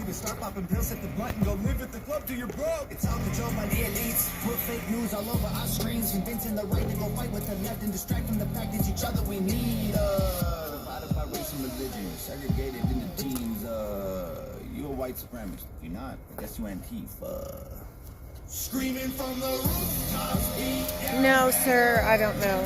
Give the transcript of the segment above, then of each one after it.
you to start popping pills at the blunt and go live at the club till you're broke. It's all controlled by the elites. Put fake news all over our screens, convincing the right to go fight with the left and distract from the fact it's each other we need. Divided by race and religion, segregated into teams. You a white supremacist. If you're not, I guess you Antifa. Screaming from the rooftops, beat down. No, sir, I don't know.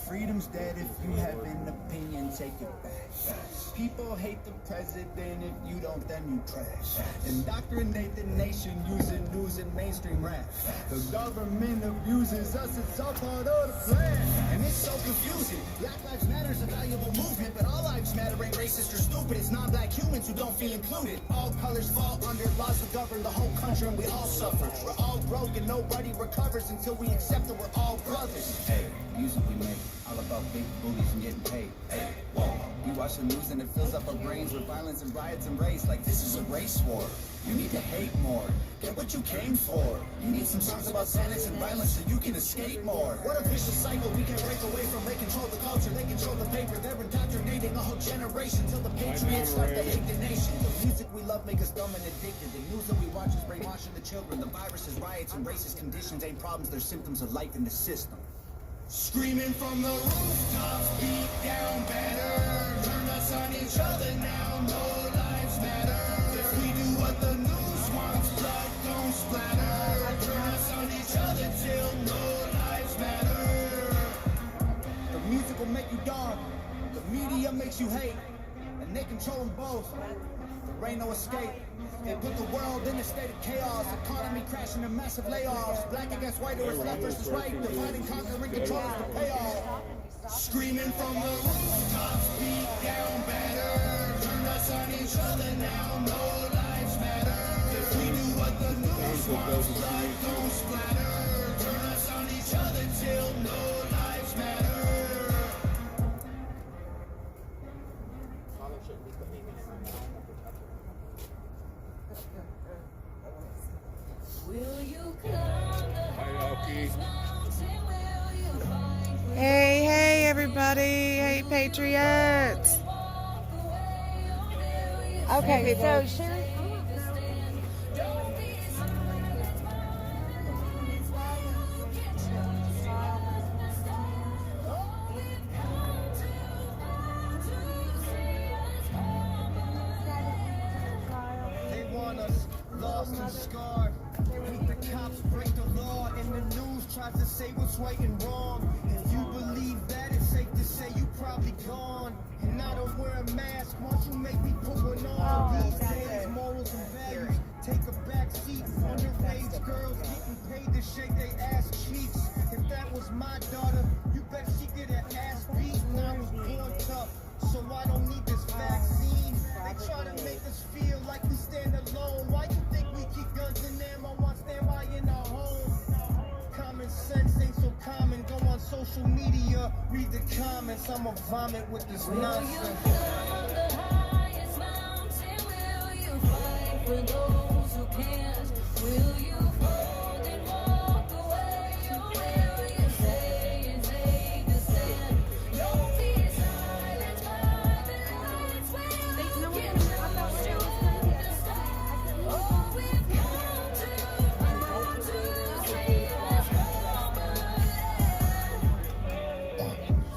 Freedom's dead. If you have an opinion, take it back. People hate the president. If you don't, then you trash. Indoctrinate the nation using news and mainstream rap. The government abuses us. It's all part of the plan. And it's so confusing. Black Lives Matter is a valuable movement, but all lives matter ain't racist or stupid. It's non-black humans who don't feel included. All colors fall under laws that govern the whole country, and we all suffer. We're all broke and nobody recovers until we accept that we're all brothers. Hey, music we make all about big booties and getting paid. Hey, whoa. We watch the news and it fills up our brains with violence and riots and race. Like this is a race war. You need to hate more. Get what you came for. You need some songs about sadness and violence so you can escape more. What a vicious cycle we can break away from. They control the culture, they control the paper. They're indoctrinating a whole generation till the patriots start to hate the nation. The music we love make us dumb and addicted. The news that we watch is brainwashing the children. The viruses, riots, and racist conditions ain't problems. They're symptoms of life in the system. Screaming from the rooftops, beat down better. Turn us on each other now, no lives matter. If we do what the news wants, blood don't splatter. Turn us on each other till no lives matter. The music will make you dumb, the media makes you hate, and they control them both. There ain't no escape. They put the world in a state of chaos. Economy crashing and massive layoffs. Black against white or it's left versus right. Divide and conquer and control is the payoff. Screaming from the rooftops, beat down better. Turn us on each other now, no lives matter. If we do what the news wants, blood don't splatter. Turn us on each other till no lives matter. Hey, hey, everybody. Hey, Patriots. Okay, so Sherry. They want us lost and scarred. Hate the cops break the law, and the news tries to say what's right and wrong. If you believe that, it's safe to say you probably gone. And I don't wear a mask, won't you make me put one on? These days, morals and values take a back seat. Underage girls getting paid to shake their ass cheeks. If that was my daughter, you bet she get her ass beat. And I was born tough, so I don't need this vaccine. They try to make us feel like we stand alone. Why you think we keep guns and ammo on standby in our home? Common sense ain't so common. Go on social media, read the comments. I'ma vomit with this nonsense. Will you climb the highest mountain? Will you fight for those who can't? Will you fold and walk away? Or will you stay and take a stand? Don't be silenced by the lights. Will you get lost to understand? Oh, we've come to see us come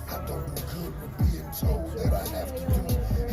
I don't do good with being told that I have to do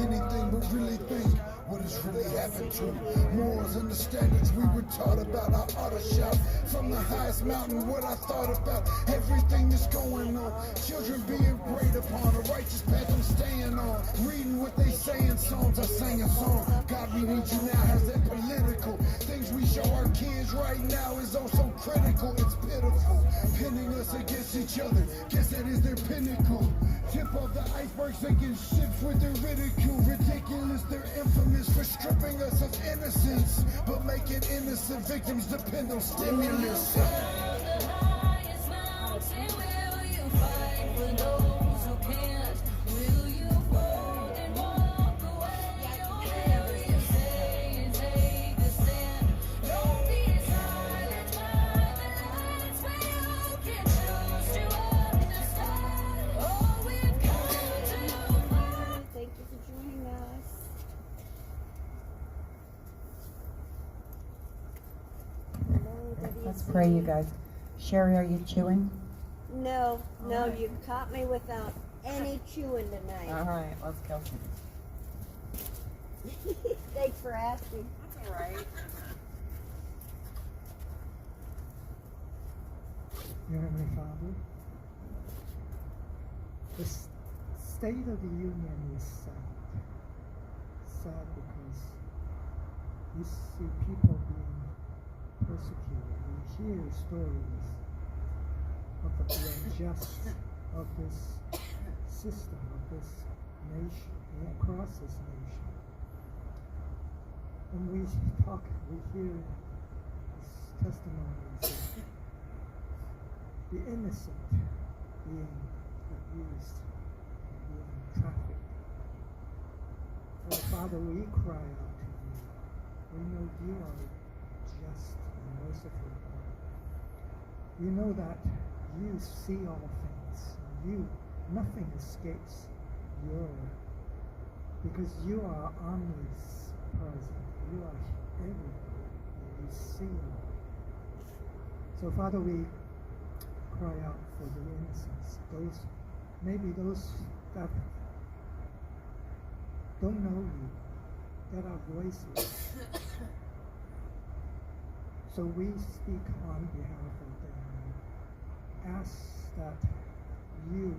anything but really think what has really happened to morals and the standards we were taught about. I ought to shout from the highest mountain what I thought about everything that's going on. Children being preyed upon, a righteous path I'm staying on. Reading what they say in songs, I sang a song. God, we need you now has that political. Things we show our kids right now is also critical. It's pitiful, pinning us against each other. Guess that is their pinnacle. Tip of the iceberg sinking ships with their ridicule. Ridiculous, they're infamous for stripping us of innocence, but making innocent victims depend on stimulus. climb the highest mountain? Will you fight for those who can't? Will you fold and walk away? Or will you stay and take a stand? Don't be silent Let's pray, you guys. Sherry, are you chewing? No, you caught me without any chewing tonight. All right, let's go. Thanks for asking. That's all right. Dear Heavenly Father, the state of the union is sad. Sad because you see people being persecuted. You hear stories of the injustice of this system, of this nation, across this nation. When we talk, we hear testimonies of the innocent being abused, being trafficked. Oh, Father, we cry out to you. We know you are just and merciful God. You know that you see all things. Nothing escapes your, because you are omnipresent. You are everywhere. You see all. So, Father, we cry out for the innocents, maybe those that don't know you, that are voiceless. So we speak on behalf of them and ask that you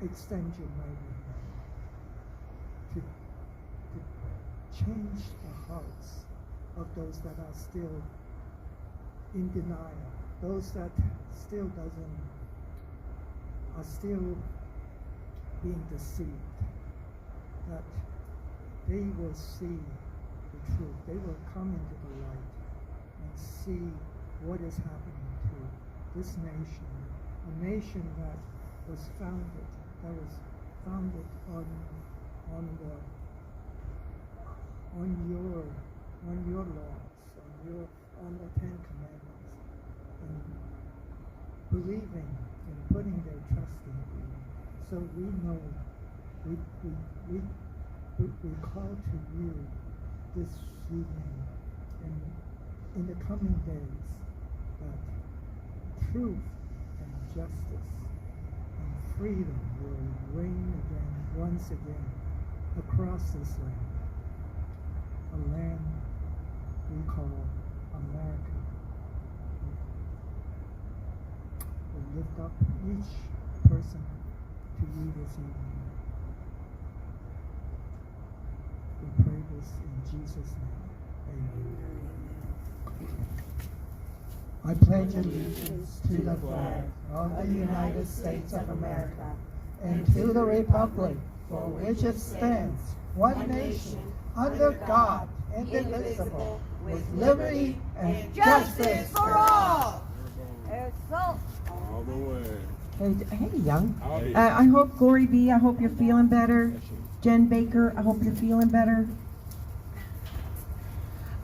extend your mighty hand to change the hearts of those that are still in denial, those that are still being deceived, that they will see the truth. They will come into the light and see what is happening to this nation, a nation that was founded on your laws, on the Ten Commandments, and believing and putting their trust in you. So we know, we call to you this evening and in the coming days that truth and justice and freedom will reign again, once again, across this land, a land we call America. We lift up each person to you this evening. We pray this in Jesus' name. Amen. I pledge allegiance to the flag of the United States of America and to the republic for which it stands, one nation, under God, indivisible, with liberty and justice for all. All the way. Hey, Young. I hope, Glory be, I hope you're feeling better. Jen Baker, I hope you're feeling better.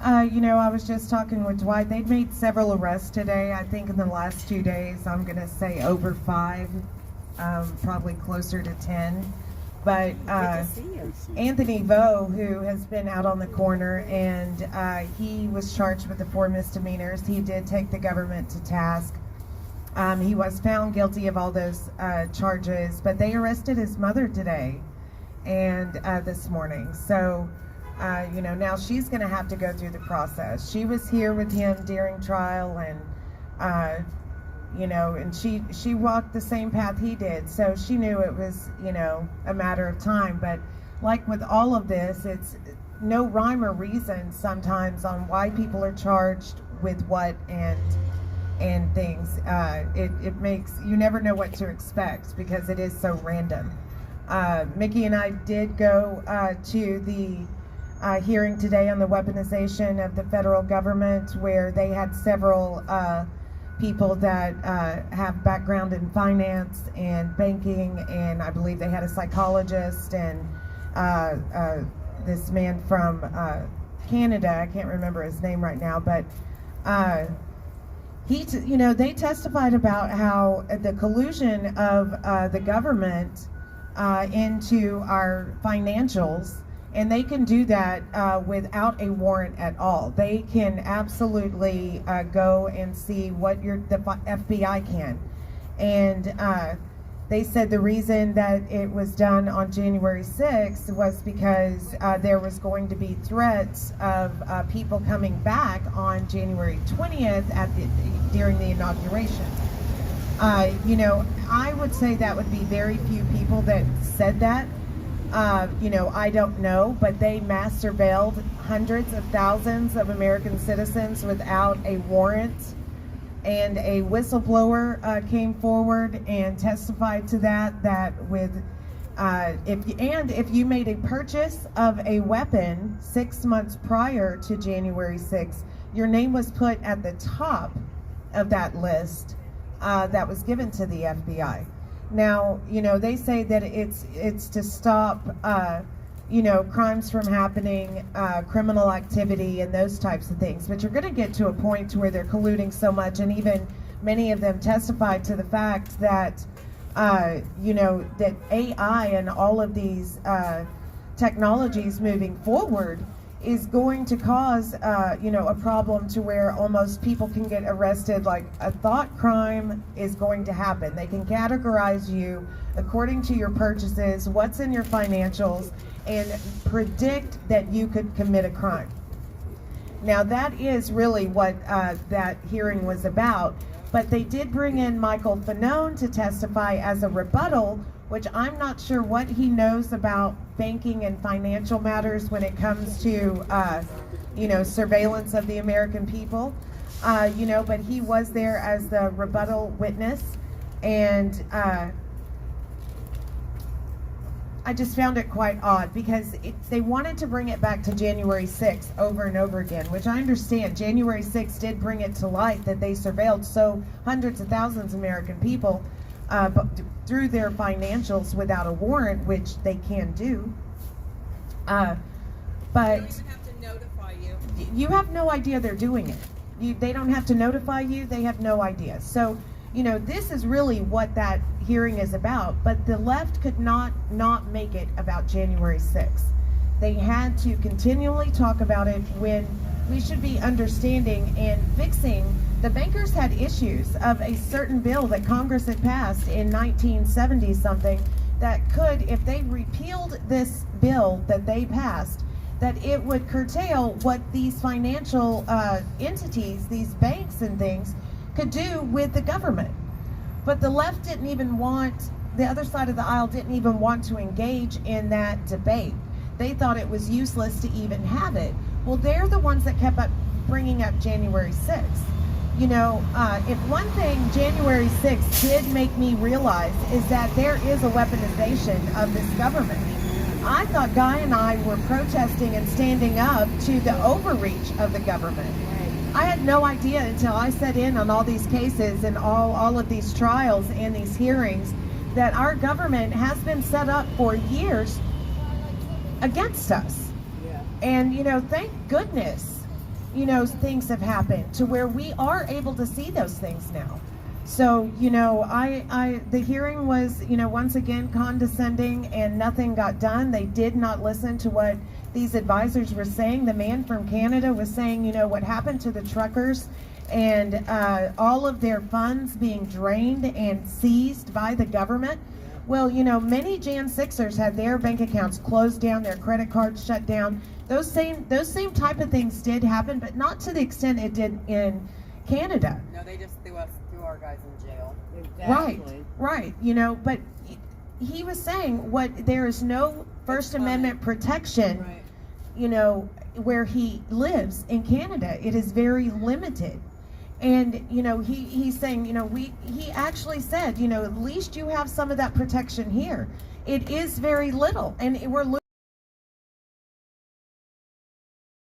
I was just talking with Dwight. They've made several arrests today. I think in the last 2 days, I'm going to say over 5, probably closer to 10. But Anthony Vo, who has been out on the corner, and he was charged with the 4 misdemeanors. He did take the government to task. He was found guilty of all those charges, but they arrested his mother today and this morning. So, now she's going to have to go through the process. She was here with him during trial, and and she walked the same path he did. So she knew it was, a matter of time. But like with all of this, it's no rhyme or reason sometimes on why people are charged with what and things. It makes, you never know what to expect because it is so random. Mickey and I did go to the hearing today on the weaponization of the federal government, where they had several people that have background in finance and banking, and I believe they had a psychologist and this man from Canada. I can't remember his name right now, but they testified about how the collusion of the government into our financials And they can do that without a warrant at all. They can absolutely go and see what the FBI can. And they said the reason that it was done on January 6th was because there was going to be threats of people coming back on January 20th during the inauguration. You know, I would say that would be very few people that said that. You know, I don't know, but they mass surveilled hundreds of thousands of American citizens without a warrant. And a whistleblower came forward and testified to that with if you made a purchase of a weapon 6 months prior to January 6th, your name was put at the top of that list that was given to the FBI. Now, you know, they say that it's to stop you know, crimes from happening, criminal activity and those types of things. But you're going to get to a point to where they're colluding so much, and even many of them testified to the fact that, you know, that AI and all of these technologies moving forward is going to cause, you know, a problem to where almost people can get arrested. Like a thought crime is going to happen. They can categorize you according to your purchases, what's in your financials, and predict that you could commit a crime. Now that is really what that hearing was about, but they did bring in Michael Fanone to testify as a rebuttal, which I'm not sure what he knows about banking and financial matters when it comes to, you know, surveillance of the American people, you know, but he was there as the rebuttal witness, and I just found it quite odd because they wanted to bring it back to January 6th over and over again, which I understand. January 6th did bring it to light that they surveilled hundreds of thousands of American people but through their financials without a warrant, which they can do. But they don't even have to notify you. You have no idea they're doing it. They don't have to notify you. They have no idea. So, you know, this is really what that hearing is about, but the left could not make it about January 6th. They had to continually talk about it when we should be understanding and fixing. The bankers had issues of a certain bill that Congress had passed in 1970 something that could, if they repealed this bill that they passed, that it would curtail what these financial entities, these banks and things, could do with the government. But the left didn't even want, the other side of the aisle didn't even want to engage in that debate. They thought it was useless to even have it. Well, they're the ones that kept bringing up January 6th. You know, if one thing January 6th did make me realize is that there is a weaponization of this government. I thought Guy and I were protesting and standing up to the overreach of the government. I had no idea until I sat in on all these cases and all of these trials and these hearings that our government has been set up for years against us. Yeah. And, you know, thank goodness, you know, things have happened to where we are able to see those things now. So, you know, the hearing was, you know, once again condescending and nothing got done. They did not listen to what these advisors were saying. The man from Canada was saying, you know, what happened to the truckers and all of their funds being drained and seized by the government. Well, you know, many Jan 6ers had their bank accounts closed down, their credit cards shut down. Those same type of things did happen, but not to the extent it did in Canada. No, they just threw our guys in jail. Exactly. Right. You know, but he was saying there is no First Amendment protection, Right. you know, where he lives in Canada. It is very limited. And, you know, he's saying, you know, he actually said, you know, at least you have some of that protection here. It is very little. And we're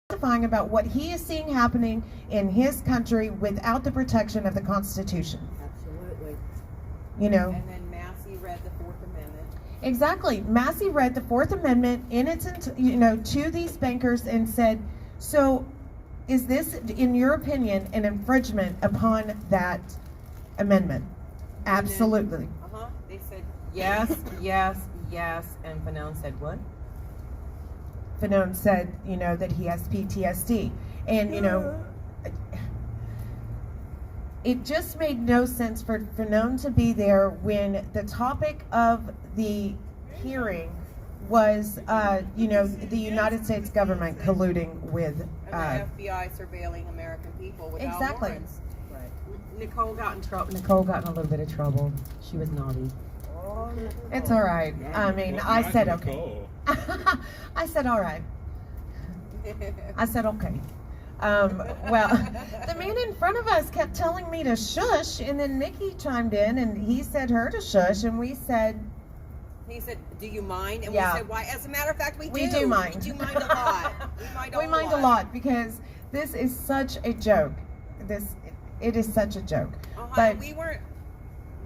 testifying about what he is seeing happening in his country without the protection of the Constitution. Absolutely. You know. And then Massey read the Fourth Amendment. Exactly. Massey read the Fourth Amendment in its, you know, to these bankers and said, so is this, in your opinion, an infringement upon that amendment? Absolutely. They said yes, yes, yes, and Fanone said what? Fanone said, you know, that he has PTSD. And, you know, it just made no sense for Fanone to be there when the topic of the hearing was, you know, the United States government colluding with... and the FBI surveilling American people without Exactly. warrants. Right. Nicole got in trouble. Nicole got in a little bit of trouble. She was naughty. It's all right. I mean, I said okay. I said all right. I said okay. Well, the man in front of us kept telling me to shush, and then Nikki chimed in, and he said her to shush, and we said... He said, do you mind? And Yeah. we said, why? As a matter of fact, we do. We do mind. We do mind a lot. We mind a lot because this is such a joke. It is such a joke. But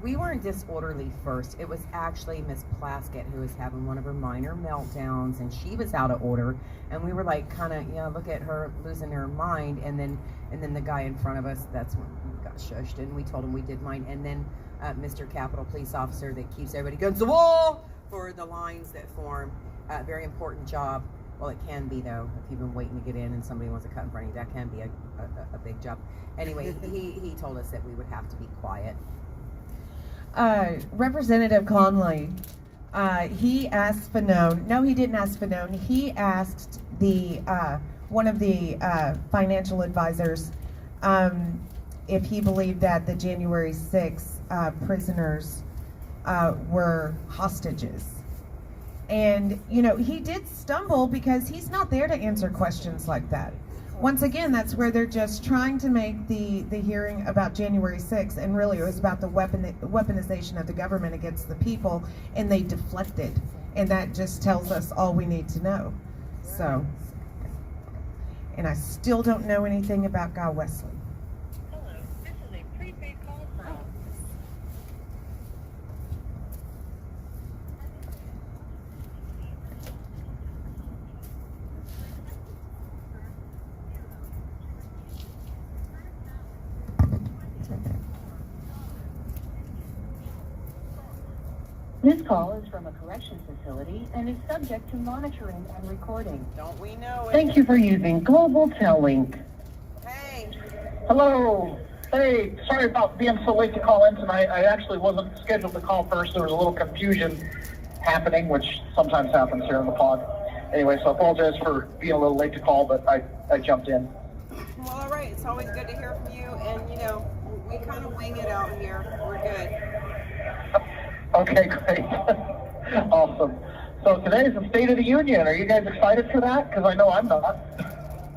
we weren't disorderly first. It was actually Miss Plaskett who was having one of her minor meltdowns, and she was out of order. And we were like, kind of, you know, look at her losing her mind. And then the guy in front of us, that's when we got shushed, and we told him we did mind. And then Mr. Capitol Police Officer that keeps everybody against the wall for the lines that form. Very important job. Well, it can be, though. If you've been waiting to get in and somebody wants to cut in front of you, that can be a big job. Anyway, he told us that we would have to be quiet. Representative Conley, he asked Fanone. No, he didn't ask Fanone. He asked the one of the financial advisors if he believed that the January 6th prisoners were hostages. And, you know, he did stumble because he's not there to answer questions like that. Once again, that's where they're just trying to make the hearing about January 6th, and really it was about the weaponization of the government against the people, and they deflected. And that just tells us all we need to know. So, and I still don't know anything about Guy Wesley. Hello, this is a prepaid call from... This call is from a corrections facility and is subject to monitoring and recording. Don't we know it? Thank you for using Global Tel-Link. Hey. Hello. Hey, sorry about being so late to call in tonight. I actually wasn't scheduled to call first. There was a little confusion happening, which sometimes happens here in the pod. Anyway, so I apologize for being a little late to call, but I jumped in. Well, all right. It's always good to hear from you. And, you know, we kind of wing it out here. We're good. Okay, great. Awesome. So today is the State of the Union. Are you guys excited for that? Because I know I'm not.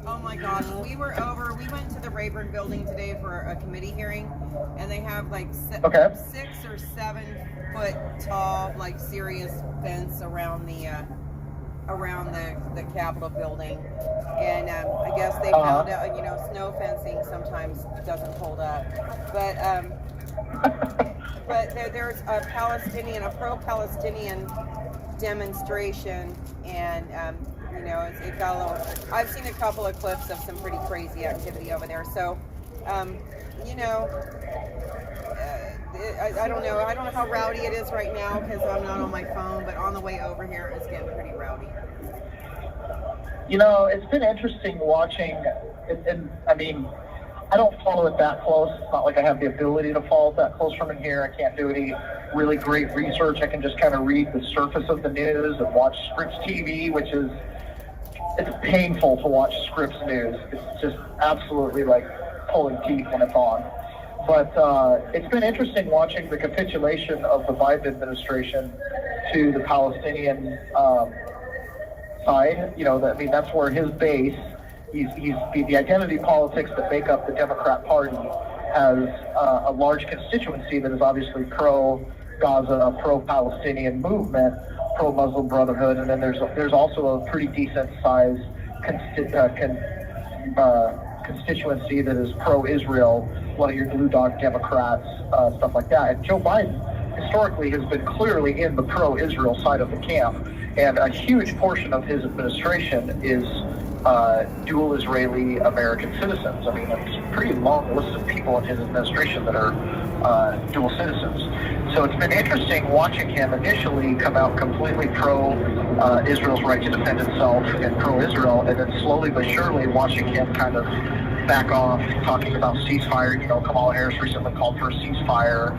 Oh my gosh, we went to the Rayburn building today for a committee hearing, and they have like 6 or 7 foot tall, like serious fence around the Capitol building. And I guess they found out, you know, snow fencing sometimes doesn't hold up. But there's a pro-Palestinian demonstration, and you know, it got a little. I've seen a couple of clips of some pretty crazy activity over there. So, you know, I don't know. I don't know how rowdy it is right now because I'm not on my phone. But on the way over here, it's getting pretty rowdy. You know, it's been interesting watching, and I mean, I don't follow it that close. It's not like I have the ability to follow it that close from in here. I can't do any really great research. I can just kind of read the surface of the news and watch Scripps TV, which is, it's painful to watch Scripps News. It's just absolutely like pulling teeth when it's on. But it's been interesting watching the capitulation of the Biden administration to the Palestinian side. You know, I mean, that's where his base. He's the identity politics that make up the Democrat Party has a large constituency that is obviously pro-Gaza, pro-Palestinian movement, pro-Muslim Brotherhood, and then there's also a pretty decent sized constituency that is pro-Israel, one of your blue dog Democrats, stuff like that. And Joe Biden historically has been clearly in the pro-Israel side of the camp, and a huge portion of his administration is dual Israeli American citizens. I mean, it's a pretty long list of people in his administration that are dual citizens. So it's been interesting watching him initially come out completely pro-Israel's right to defend itself and pro-Israel, and then slowly but surely watching him kind of back off, talking about ceasefire. You know, Kamala Harris recently called for a ceasefire.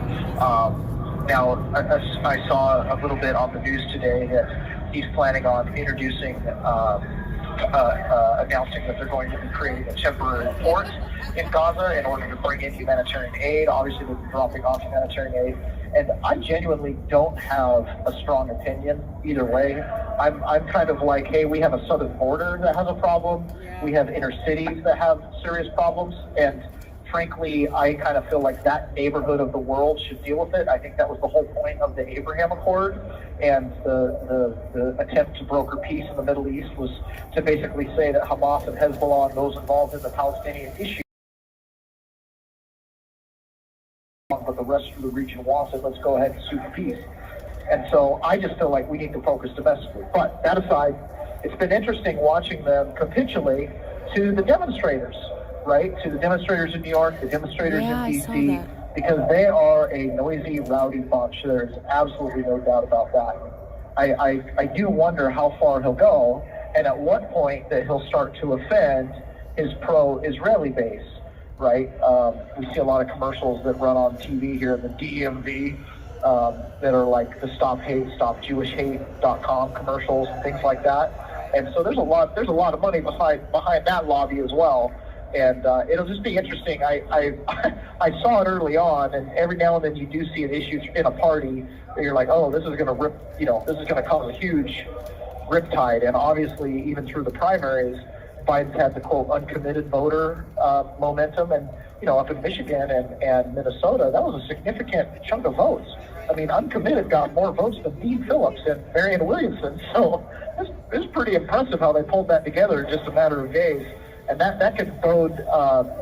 Now, I saw a little bit on the news today that he's planning on introducing, announcing that they're going to be creating a temporary port in Gaza in order to bring in humanitarian aid. Obviously, they'll be dropping off humanitarian aid. And I genuinely don't have a strong opinion either way. I'm kind of like, hey, we have a southern border that has a problem. We have inner cities that have serious problems. And frankly, I kind of feel like that neighborhood of the world should deal with it. I think that was the whole point of the Abraham Accord, and the attempt to broker peace in the Middle East was to basically say that Hamas and Hezbollah and those involved in the Palestinian issue, but the rest of the region wants it, let's go ahead and sue for peace. And so I just feel like we need to focus domestically. But that aside, it's been interesting watching them capitulate to the demonstrators, right? To the demonstrators in New York, the demonstrators in DC, because they are a noisy, rowdy bunch. There's absolutely no doubt about that. I do wonder how far he'll go, and at what point that he'll start to offend his pro-Israeli base, right? We see a lot of commercials that run on TV here in the DMV that are like the StopJewishHate.com commercials and things like that. And so there's a lot of money behind that lobby as well. And it'll just be interesting. I saw it early on, and every now and then you do see an issue in a party that you're like, oh, this is going to rip, this is going to cause a huge riptide. And obviously, even through the primaries, Biden's had the quote uncommitted voter momentum, and up in Michigan and Minnesota, that was a significant chunk of votes. I mean, uncommitted got more votes than Dean Phillips and Marianne Williamson. So it's pretty impressive how they pulled that together in just a matter of days. And that could bode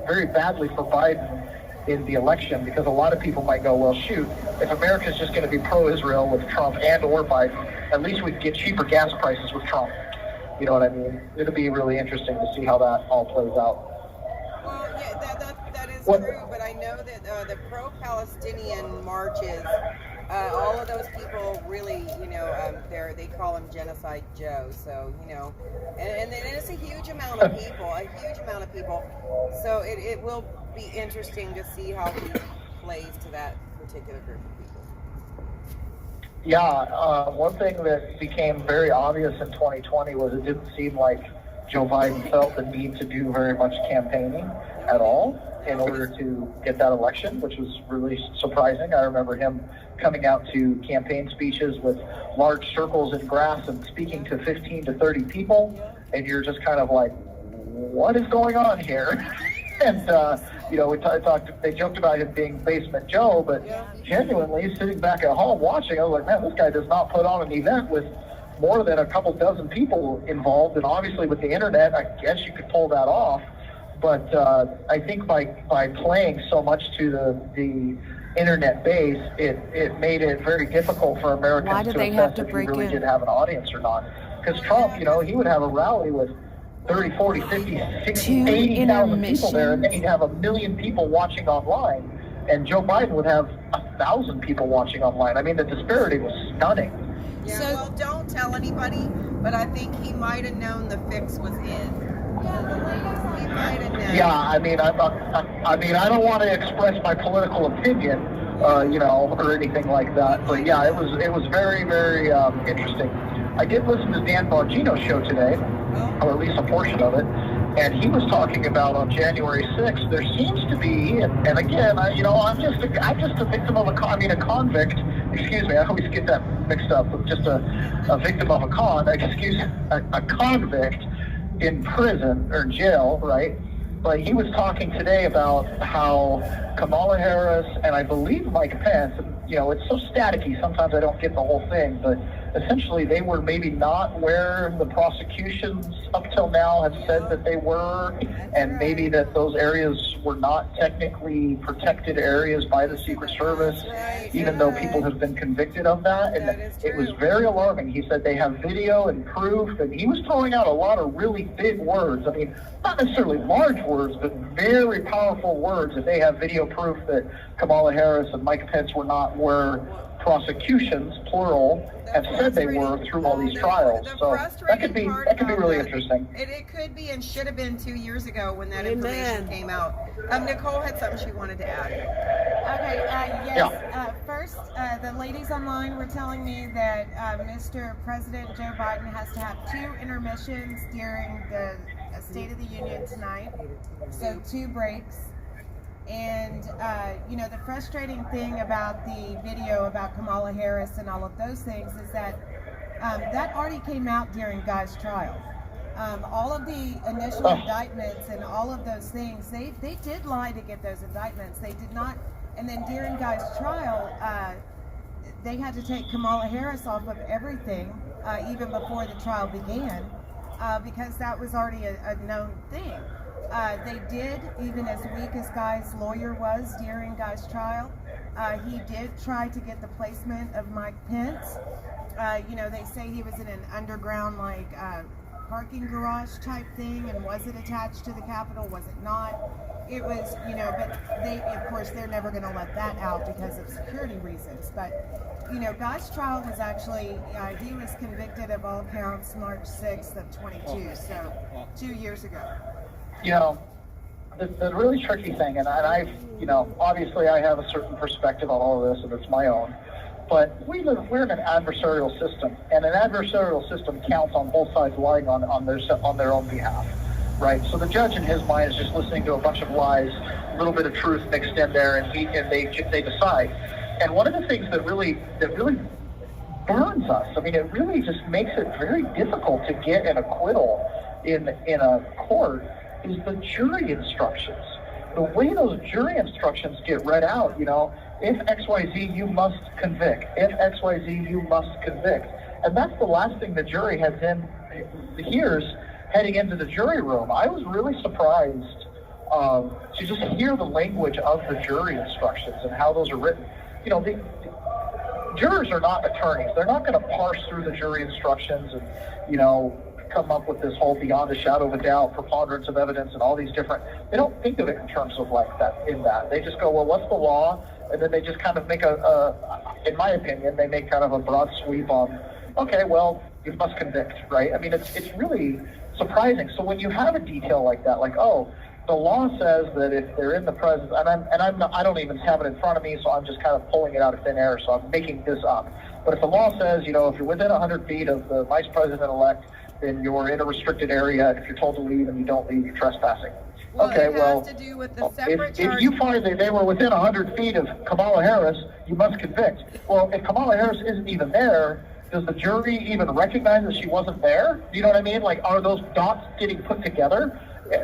very badly for Biden in the election, because a lot of people might go, well, shoot, if America's just going to be pro-Israel with Trump and or Biden, at least we could get cheaper gas prices with Trump. You know what I mean? It'll be really interesting to see how that all plays out. Well, yeah, that is true, but I know that the pro-Palestinian marches, all of those people really, they call him Genocide Joe. So, and it's a huge amount of people, So it will be interesting to see how he plays to that particular group of people. Yeah, one thing that became very obvious in 2020 was it didn't seem like Joe Biden felt the need to do very much campaigning at all in order to get that election, which was really surprising. I remember him coming out to campaign speeches with large circles in grass and speaking to 15 to 30 people, and you're just kind of like, what is going on here? And, they joked about him being Basement Joe, but genuinely sitting back at home watching, I was like, man, this guy does not put on an event with more than a couple dozen people involved. And obviously with the internet, I guess you could pull that off. But I think by playing so much to the internet base, it made it very difficult for Americans to assess if he really did have an audience or not. Because Trump, he would have a rally with 30, 40, 50, 60, 80,000 people there, and then he'd have 1 million people watching online. And Joe Biden would have 1,000 people watching online. I mean, the disparity was stunning. Yeah, well, don't tell anybody, but I think he might have known the fix was in. He might have known. Yeah, I mean, I don't want to express my political opinion, or anything like that. But yeah, it was very, very interesting. I did listen to Dan Bongino's show today, or at least a portion of it, and he was talking about on January 6th, there seems to be, and again, I'm just a victim of a convict. Excuse me, I always get that mixed up with just a victim of a convict in prison or jail, right? But he was talking today about how Kamala Harris and I believe Mike Pence, it's so staticky, sometimes I don't get the whole thing, but essentially they were maybe not where the prosecutions up till now have said that they were, and maybe that those areas were not technically protected areas by the Secret Service, even though people have been convicted of that. And it was very alarming. He said they have video and proof, and he was throwing out a lot of really big words. I mean, not necessarily large words, but very powerful words, that they have video proof that Kamala Harris and Mike Pence were not where prosecutions, plural, have said they were through all these trials. So that could be really interesting. It could be and should have been 2 years ago when that information came out. Nicole had something she wanted to add. Okay, yes. First, the ladies online were telling me that Mr. President Joe Biden has to have 2 intermissions during the State of the Union tonight, so 2 breaks. And, the frustrating thing about the video about Kamala Harris and all of those things is that that already came out during Guy's trial. All of the initial indictments and all of those things, they did lie to get those indictments. They did not. And then during Guy's trial, they had to take Kamala Harris off of everything, even before the trial began, because that was already a known thing. They did, even as weak as Guy's lawyer was during Guy's trial, he did try to get the placement of Mike Pence. They say he was in an underground, parking garage type thing, and was it attached to the Capitol? Was it not? It was, but of course, they're never going to let that out because of security reasons. But, Guy's trial was actually, he was convicted of all counts March 6th of 22, so 2 years ago. The really tricky thing, and I've, obviously I have a certain perspective on all of this, and it's my own, but we're in an adversarial system, and an adversarial system counts on both sides lying on their own behalf, right? So the judge in his mind is just listening to a bunch of lies, a little bit of truth mixed in there, and they decide. And one of the things that really burns us, I mean, it really just makes it very difficult to get an acquittal in a court, is the jury instructions. The way those jury instructions get read out, if XYZ, you must convict. If XYZ, you must convict. And that's the last thing the jury hears heading into the jury room. I was really surprised to just hear the language of the jury instructions and how those are written. The jurors are not attorneys. They're not going to parse through the jury instructions and, come up with this whole beyond a shadow of a doubt, preponderance of evidence, and all these different, they don't think of it in terms of that. They just go, well, what's the law? And then they just kind of make in my opinion, they make kind of a broad sweep on, okay, well, you must convict, right? I mean, it's really surprising. So when you have a detail like that, the law says that if they're in the presence, I don't even have it in front of me, so I'm just kind of pulling it out of thin air, so I'm making this up. But if the law says, if you're within 100 feet of the vice president-elect, then you're in a restricted area. If you're told to leave and you don't leave, you're trespassing. To do with the separate if you find that they were within 100 feet of Kamala Harris, you must convict. Well, if Kamala Harris isn't even there, does the jury even recognize that she wasn't there? You know what I mean? Are those dots getting put together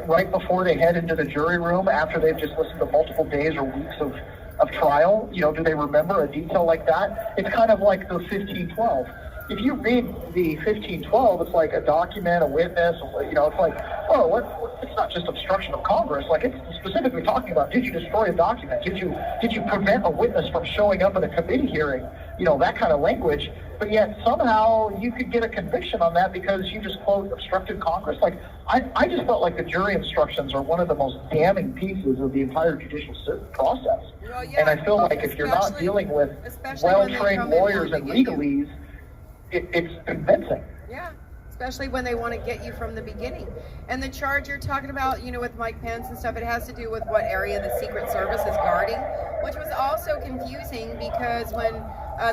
right before they head into the jury room after they've just listened to multiple days or weeks of trial? Do they remember a detail like that? It's kind of like the 1512. If you read the 1512, it's like a document, a witness, it's like, it's not just obstruction of Congress. It's specifically talking about, did you destroy a document? Did you prevent a witness from showing up at a committee hearing? That kind of language. But yet somehow you could get a conviction on that because you just, quote, obstructed Congress. I just felt like the jury instructions are one of the most damning pieces of the entire judicial process. Well, yeah, and I feel like if you're not dealing with well-trained lawyers and legalese, it's convincing. Yeah, especially when they want to get you from the beginning. And the charge you're talking about, with Mike Pence and stuff, it has to do with what area the Secret Service is guarding, which was also confusing because when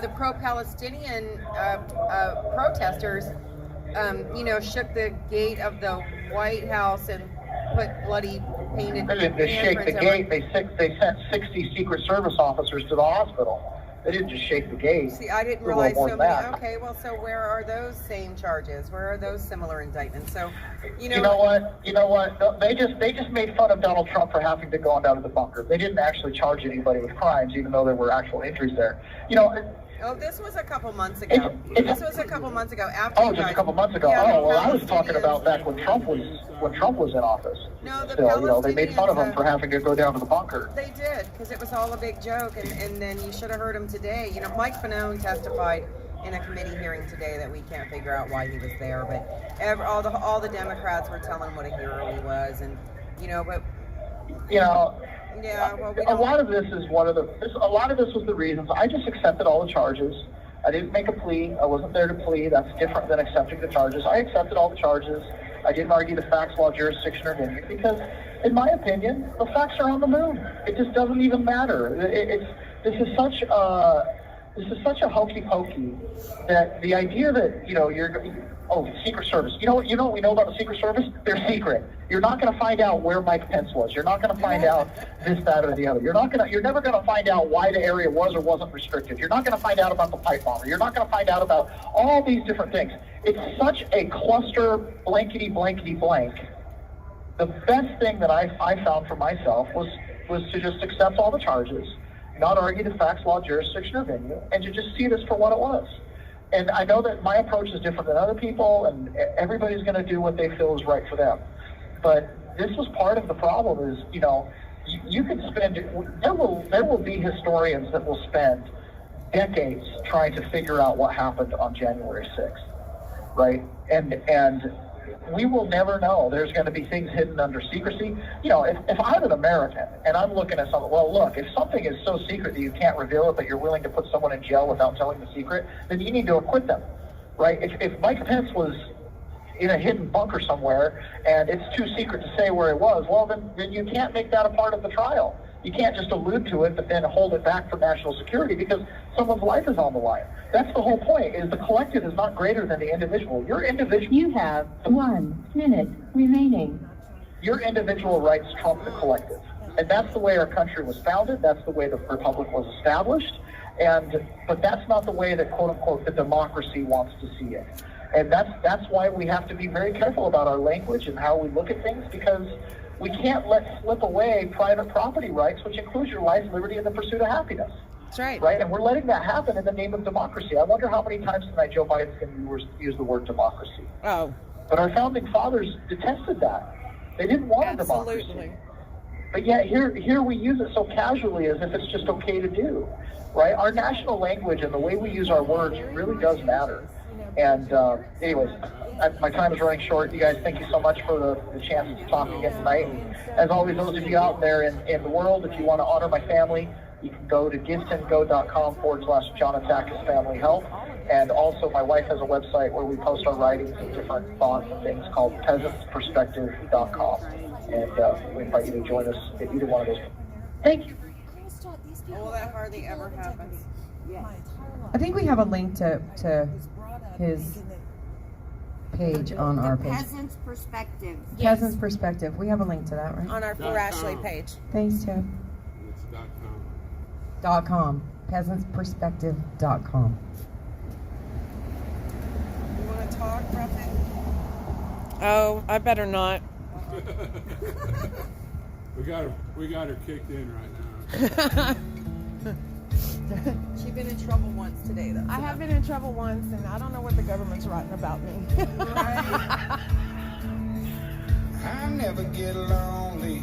the pro-Palestinian protesters, shook the gate of the White House and put bloody painted. They didn't just shake the gate. They sent 60 Secret Service officers to the hospital. They didn't just shake the gate. See, I didn't realize so many. Okay, well, so where are those same charges? Where are those similar indictments? So, You know what? No, they just made fun of Donald Trump for having to go on down to the bunker. They didn't actually charge anybody with crimes, even though there were actual injuries there. Oh, this was a couple months ago. This was a couple months ago. After Oh, you just guys, a couple months ago. Yeah, Oh, well, I was the talking about Palestinians- back when Trump was in office. No, the Still, you know, they made fun of him Palestinians, for having to go down to the bunker. They did, because it was all a big joke, and then you should have heard him today. You know, Mike Fanone testified in a committee hearing today that we can't figure out why he was there, but all the Democrats were telling him what a hero he was, and you know, but You know, yeah, well, we a don't. lot of this is a lot of this was the reasons. I just accepted all the charges. I didn't make a plea. I wasn't there to plead. That's different than accepting the charges. I accepted all the charges. I didn't argue the facts, law, jurisdiction, or venue because, in my opinion, the facts are on the moon. It just doesn't even matter. This is such a hokey pokey that the idea that Secret Service. You know what we know about the Secret Service? They're secret. You're not going to find out where Mike Pence was. You're not going to find out this, that, or the other. You're never going to find out why the area was or wasn't restricted. You're not going to find out about the pipe bomber. You're not going to find out about all these different things. It's such a cluster, blankety blank. The best thing that I found for myself was to just accept all the charges, not argue the facts, law, jurisdiction, or venue, and to just see this for what it was. And I know that my approach is different than other people, and everybody's going to do what they feel is right for them. But this was part of the problem is, you know, you could spend, there will be historians that will spend decades trying to figure out what happened on January 6th, right? And we will never know. There's going to be things hidden under secrecy. You know, if I'm an American and I'm looking at something, well, look, if something is so secret that you can't reveal it, but you're willing to put someone in jail without telling the secret, then you need to acquit them, right? If Mike Pence was in a hidden bunker somewhere and it's too secret to say where it was, well, then you can't make that a part of the trial. You can't just allude to it, but then hold it back for national security because someone's life is on the line. That's the whole point, is the collective is not greater than the individual. Your individual... You have 1 minute remaining. Your individual rights trump the collective. And that's the way our country was founded. That's the way the republic was established. But that's not the way that, quote unquote, the democracy wants to see it. And that's why we have to be very careful about our language and how we look at things, because we can't let slip away private property rights, which includes your life, liberty, and the pursuit of happiness. That's right. Right? And we're letting that happen in the name of democracy. I wonder how many times tonight Joe Biden's going to use the word democracy. Oh. But our founding fathers detested that. They didn't want a democracy. Absolutely. But yet here we use it so casually as if it's just okay to do. Right? Our national language and the way we use our words really does matter. And anyways, my time is running short. You guys, thank you so much for the chance to talk again tonight. And as always, those of you out there in the world, if you want to honor my family, you can go to givesendgo.com/John Family Health. And also, my wife has a website where we post our writings and different thoughts and things called peasantsperspective.com. And we invite you to join us at either one of those. Thank you. Well, that hardly ever happens. I think we have a link to his page on our page. Peasant's Perspective. Peasant's Perspective. We have a link to that, right? On our 4Ashli page. Thanks, Tim. It's .com. .com. Peasantsperspective.com. You want to talk, Ruffin? Oh, I better not. We got her kicked in right now. She's been in trouble once today, though. I have been in trouble once, and I don't know what the government's writing about me. I never get lonely.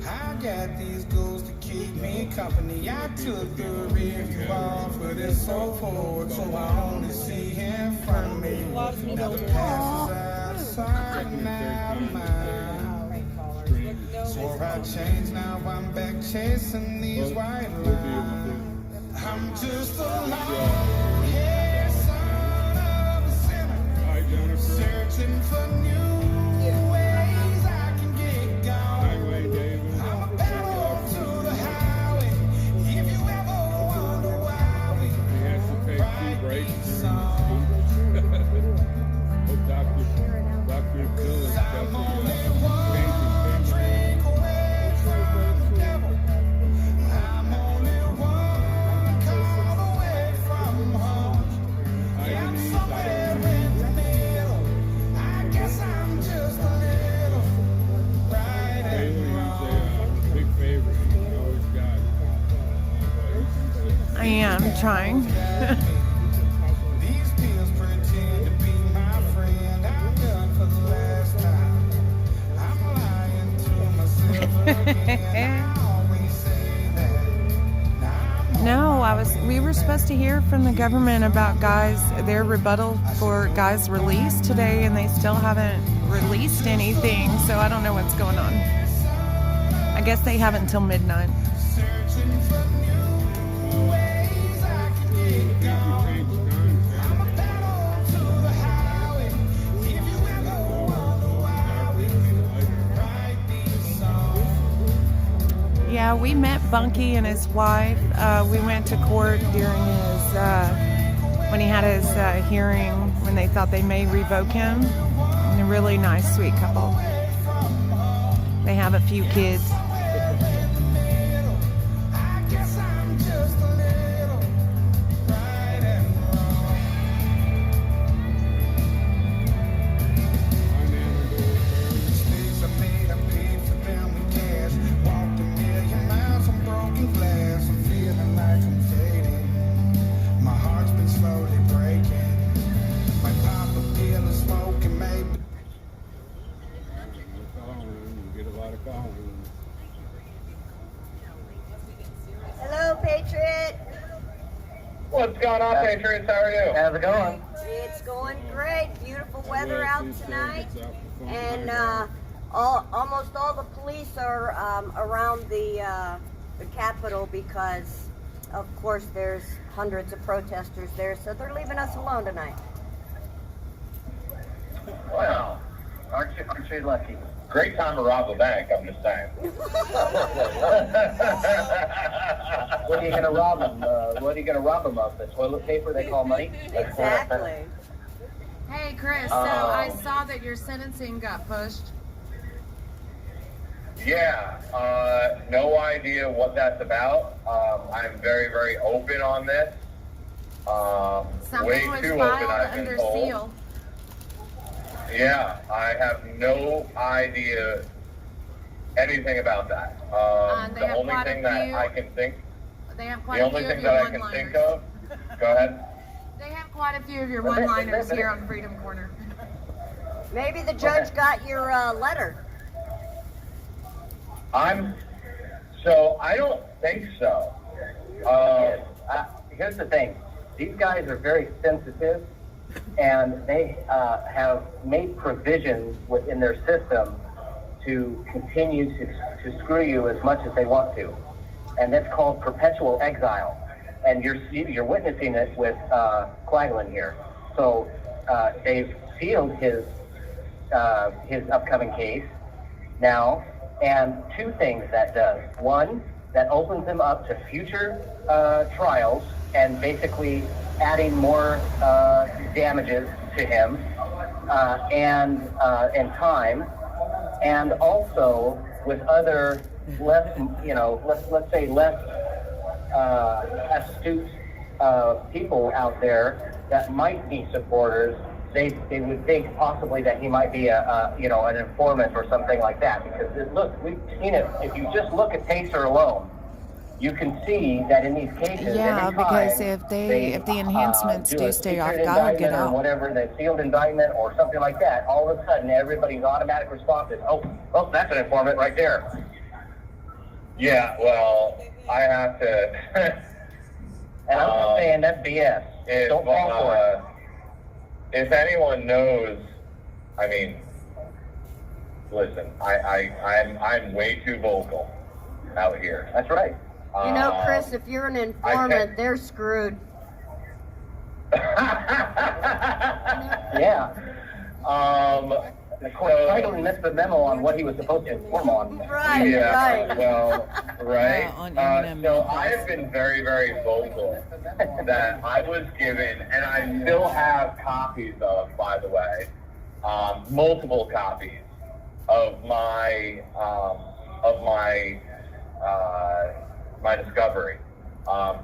I got these goals to keep me company. I took the review off, but it's so forward, so I only see in front of me. Now the past is outside, now mine. Swore I changed, now I'm back chasing these white lines. I'm just a long-haired son of a sinner, searching for new ways I can get going. I'm a pedal to the highway. If you ever wonder why we write these songs, cause I'm only one drink away from the devil. I'm only one call away from home. Yeah, I'm somewhere in the middle. I guess I'm I'm trying. These pills pretend to be my friend. I'm done for the last time. I'm lying to myself again. I always say that. No, we were supposed to hear from the government about their rebuttal for guys released today, and they still haven't released anything, so I don't know what's going on. I guess they have until midnight. Searching for new ways I can get gone. I'm a pedal to the highway. If you ever wonder why we write these songs. Yeah, we met Bunky and his wife. We went to court during when he had his hearing when they thought they may revoke him. And a really nice, sweet couple. They have a few kids. I guess I'm just a little right and wrong. Mistakes I made, I paid for them with cash. Walked a million miles on broken glass. I'm feeling like I'm fading. My heart's been slowly breaking. My pop a pill of smoke and maybe. Get a lot of calls. Hello, Patriot. What's going on, Patriots? How are you? How's it going? It's going great. Beautiful weather out tonight, and almost all the police are around the Capitol because, of course, there's hundreds of protesters there, so they're leaving us alone tonight. Well, aren't you lucky? Great time to rob a bank, I'm just saying. What are you going to rob them? What are you going to rob them of? The toilet paper they call money? Exactly. Hey, Chris, so I saw that your sentencing got pushed. Yeah, no idea what that's about. I'm very, very open on this. Something was filed under seal. Yeah, I have no idea anything about that. They The have only quite a thing that few- I can think, They have quite the a only few of thing your that I can think one-liners. of, go ahead. They have quite a few of your one-liners here on Freedom Corner. Maybe the judge got your letter. I don't think so. Here's the thing. These guys are very sensitive, and they have made provisions within their system to continue to screw you as much as they want to. And that's called perpetual exile. And you're witnessing it with Quaglin here. So they've sealed his upcoming case now. And two things that does. One, that opens him up to future trials and basically adding more damages to him and time, and also with other less, let's say less astute people out there that might be supporters. They would think possibly that he might be an informant or something like that. Because look, we've seen it. If you just look at Pacer alone, you can see that in these cases, Yeah, every because time if the enhancements do stay off, secret God will get indictment or out. whatever, the sealed indictment or something like that, all of a sudden everybody's automatic response is, oh, that's an informant right there. Yeah, well, I have to. And I'm not saying that's BS. Don't fall for it. If anyone knows, I mean, listen, I'm way too vocal out here. That's right. You know, Chris, if you're an informant, they're screwed. Yeah. Of course, Quaglin missed the memo on what he was supposed to inform on. Right, yeah, right. Well, right. Yeah, So I have been very, very vocal that I was given, and I still have copies of, by the way, multiple copies of my my discovery.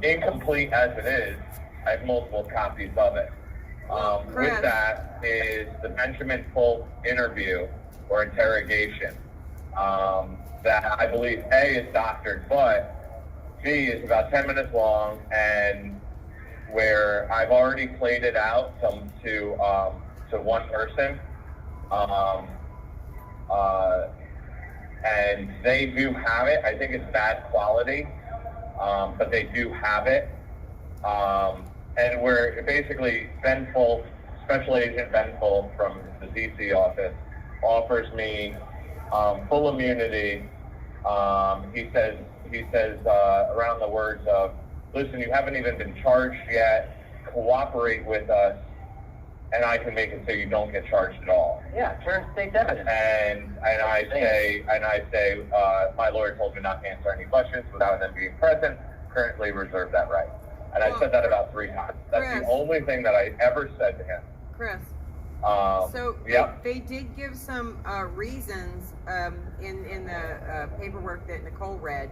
Incomplete as it is, I have multiple copies of it. With that is the Benjamin Folk interview or interrogation that I believe A is doctored, but B is about 10 minutes long, and where I've already played it out to one person, and they do have it. I think it's bad quality, but they do have it. And where basically Ben Foltz, Special Agent Ben Foltz from the DC office, offers me full immunity. He says around the words of, listen, you haven't even been charged yet, cooperate with us, and I can make it so you don't get charged at all. Yeah, turn state evidence. And I say, my lawyer told me not to answer any questions without them being present, currently reserve that right. And I said that about 3 times. That's Chris. the only thing that I ever said to him. Chris. So yeah. they did give some reasons in the paperwork that Nicole read,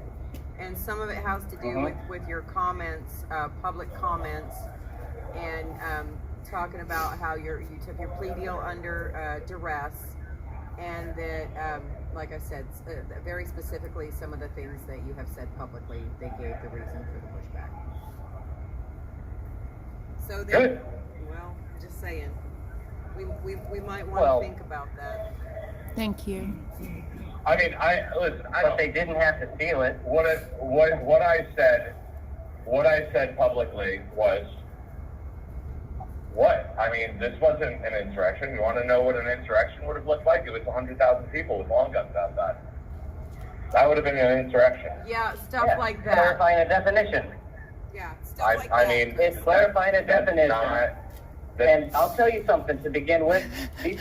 and some of it has to do with your comments, public comments, and talking about how you took your plea deal under duress, and that, like I said, very specifically some of the things that you have said publicly, they gave the reason for the pushback. So they, well, just saying. We might want to think about that. Thank you. I mean, listen. But they didn't have to steal it. What I said publicly was, what? I mean, this wasn't an insurrection. You want to know what an insurrection would have looked like? It was 100,000 people with long guns outside. That would have been an insurrection. Yeah, stuff like that. Clarifying a definition. Yeah, stuff like that. I mean, it's clarifying a definition. And I'll tell you something to begin with. This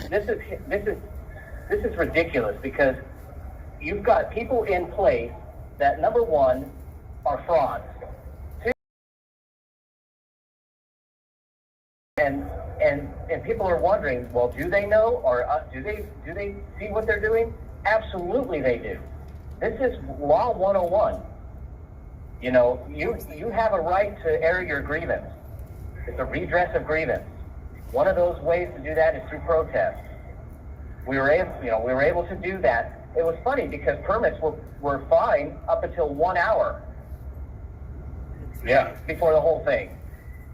is ridiculous, because you've got people in place that, number one, are frauds. Two, and people are wondering, well, do they know, or do they see what they're doing? Absolutely, they do. This is law 101. You know, you have a right to air your grievance. It's a redress of grievance. One of those ways to do that is through protest. We were able to do that. It was funny because permits were fine up until 1 hour. Yeah. Before the whole thing.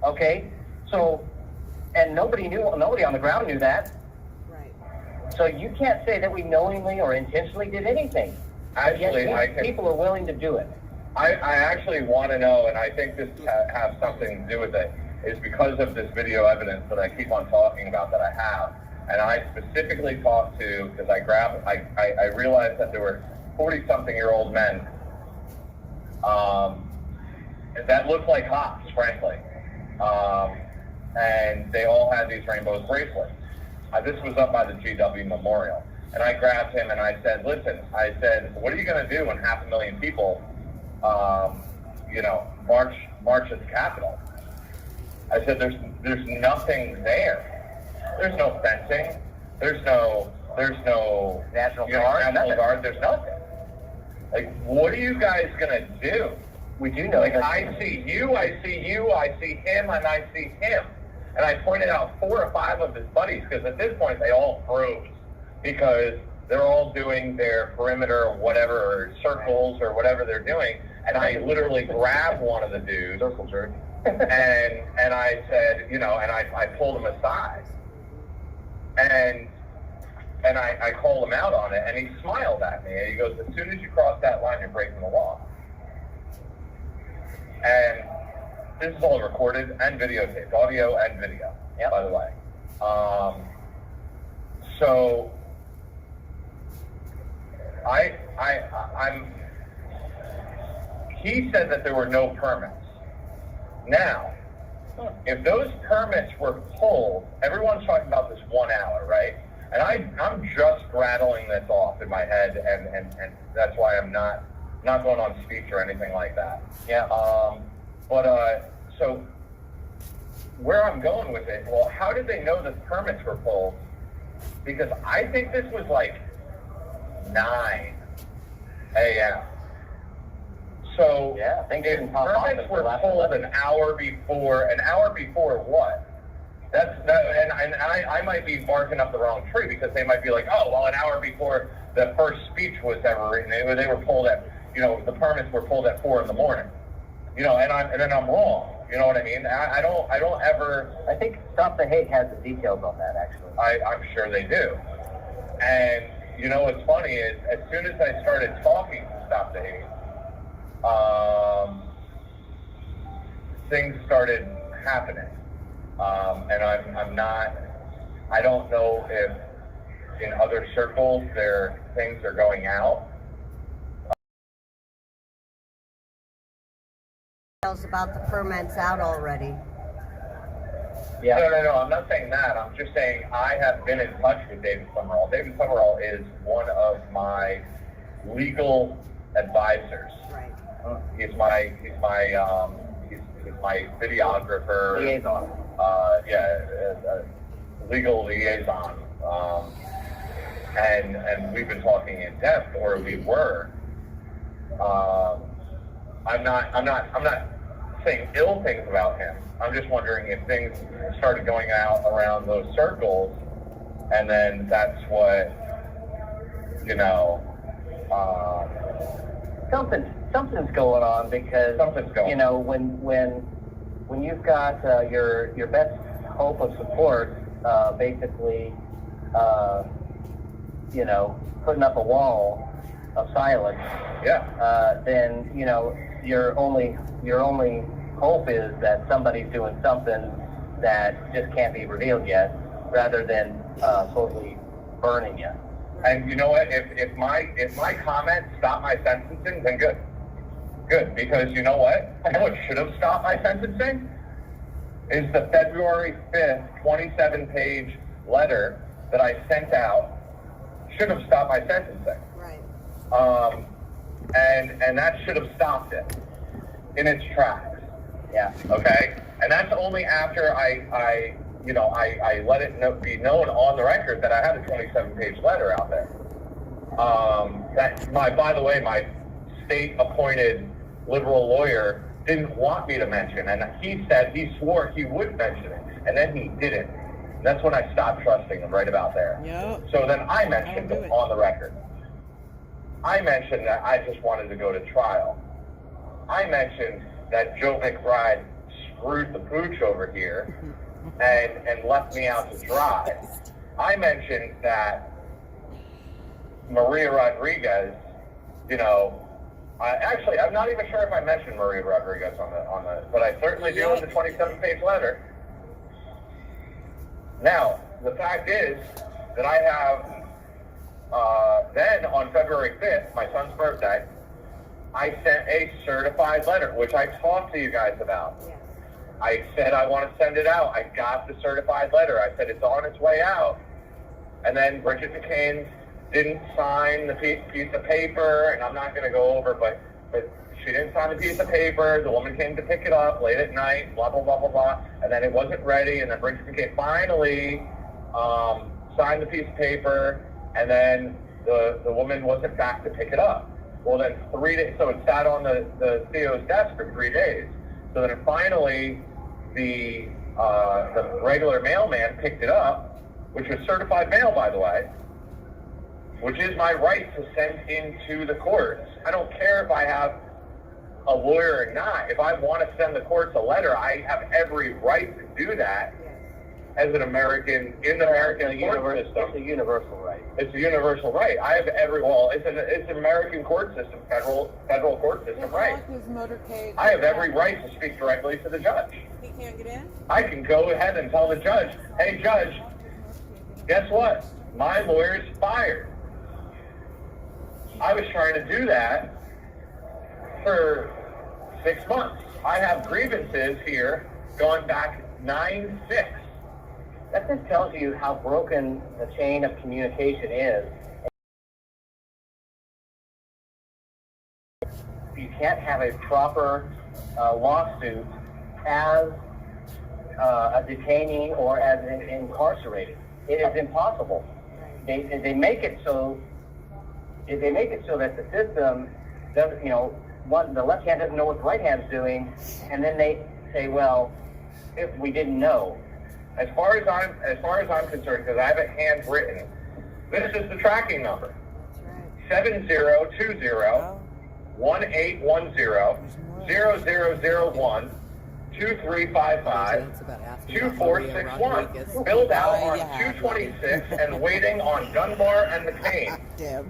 Okay? So, and nobody on the ground knew that. Right. So you can't say that we knowingly or intentionally did anything. Actually, people are willing to do it. I actually want to know, and I think this has something to do with it, is because of this video evidence that I keep on talking about that I have. And I specifically talked to, because I realized that there were 40-something-year-old men that looked like cops, frankly. And they all had these rainbow bracelets. This was up by the GW Memorial. And I grabbed him and I said, listen, what are you going to do when 500,000 people, march at the Capitol? I said, there's nothing there. There's no fencing. There's no National Guard. There's nothing. Like, what are you guys gonna do? We do know. Like, I see you, I see him, and I see him. And I pointed out 4 or 5 of his buddies, because at this point they all froze, because they're all doing their perimeter or whatever, or circles or whatever they're doing. And I literally grabbed one of the dudes. Circle jerk. and I said, and I pulled him aside. And I called him out on it, and he smiled at me, and he goes, as soon as you cross that line, you're breaking the law. And this is all recorded and videotaped, audio and video, by the way. So he said that there were no permits. Now, if those permits were pulled, everyone's talking about this 1 hour, right? And I'm just rattling this off in my head, and that's why I'm not going on speech or anything like that. Yeah. So where I'm going with it, well, how did they know the permits were pulled? Because I think this was like 9 a.m. So yeah, if permits were pulled an hour before what? And I might be barking up the wrong tree, because they might be like, oh, well, an hour before the first speech was ever written, they were pulled at, the permits were pulled at 4 in the morning, and then I'm wrong. You know what I mean? I don't ever. I think Stop the Hate has the details on that, actually. I'm sure they do. And you know what's funny is, as soon as I started talking to Stop the Hate, things started happening. And I'm not. I don't know if in other circles things are going out. About the ferments out already. Yeah. No. I'm not saying that. I'm just saying I have been in touch with David Summerall. David Summerall is one of my legal advisors. Right. He's my videographer. Liaison. Legal liaison. And we've been talking in depth, or we were. I'm not saying ill things about him. I'm just wondering if things started going out around those circles, and then that's what, something's going on, because when you've got your best hope of support basically putting up a wall of silence, then your only hope is that somebody's doing something that just can't be revealed yet, rather than totally burning you. And you know what? If my comments stop my sentencing, then good, because you know what? I know what should have stopped my sentencing is the February 5th 27-page letter that I sent out. Should have stopped my sentencing. Right. And that should have stopped it in its tracks. Yeah. Okay. And that's only after I let it be known on the record that I had a 27-page letter out there. By the way, my state-appointed liberal lawyer didn't want me to mention, and he swore he would mention it, and then he didn't. That's when I stopped trusting him, right about there. Yep. So then I mentioned it on the record. I mentioned that I just wanted to go to trial. I mentioned that Joe McBride screwed the pooch over here and left me out to dry. I mentioned that Maria Rodriguez, I'm not even sure if I mentioned Maria Rodriguez on the, but I certainly do in the 27-page letter. Now, the fact is that I have, then on February 5th, my son's birthday, I sent a certified letter, which I talked to you guys about. Yeah. I said I want to send it out. I got the certified letter. I said it's on its way out. And then Bridget McCain didn't sign the piece of paper, and I'm not going to go over, but she didn't sign the piece of paper. The woman came to pick it up late at night, blah, blah, blah, blah, blah, and then it wasn't ready, and then Bridget McCain finally signed the piece of paper, and then the woman wasn't back to pick it up. Well, then 3 days, so it sat on the CO's desk for 3 days. So then finally, the regular mailman picked it up, which was certified mail, by the way, which is my right to send into the courts. I don't care if I have a lawyer or not. If I want to send the courts a letter, I have every right to do that as an American in the American court system. It's a universal right. It's a universal right. I have it's an American court system, federal court system, right? His motorcade. I have every right to speak directly to the judge. He can't get in? I can go ahead and tell the judge, hey judge, guess what? My lawyer's fired. I was trying to do that for 6 months. I have grievances here going back 9/6. That just tells you how broken the chain of communication is. You can't have a proper lawsuit as a detainee or as an incarcerated. It is impossible. They make it so. They make it so that the system doesn't, the left hand doesn't know what the right hand's doing, and then they say, well, if we didn't know. As far as I'm concerned, because I have it handwritten, this is the tracking number. 7020 1810 0001 2355-2461. Filled out on 226 and waiting on Dunbar and McCain. Deb.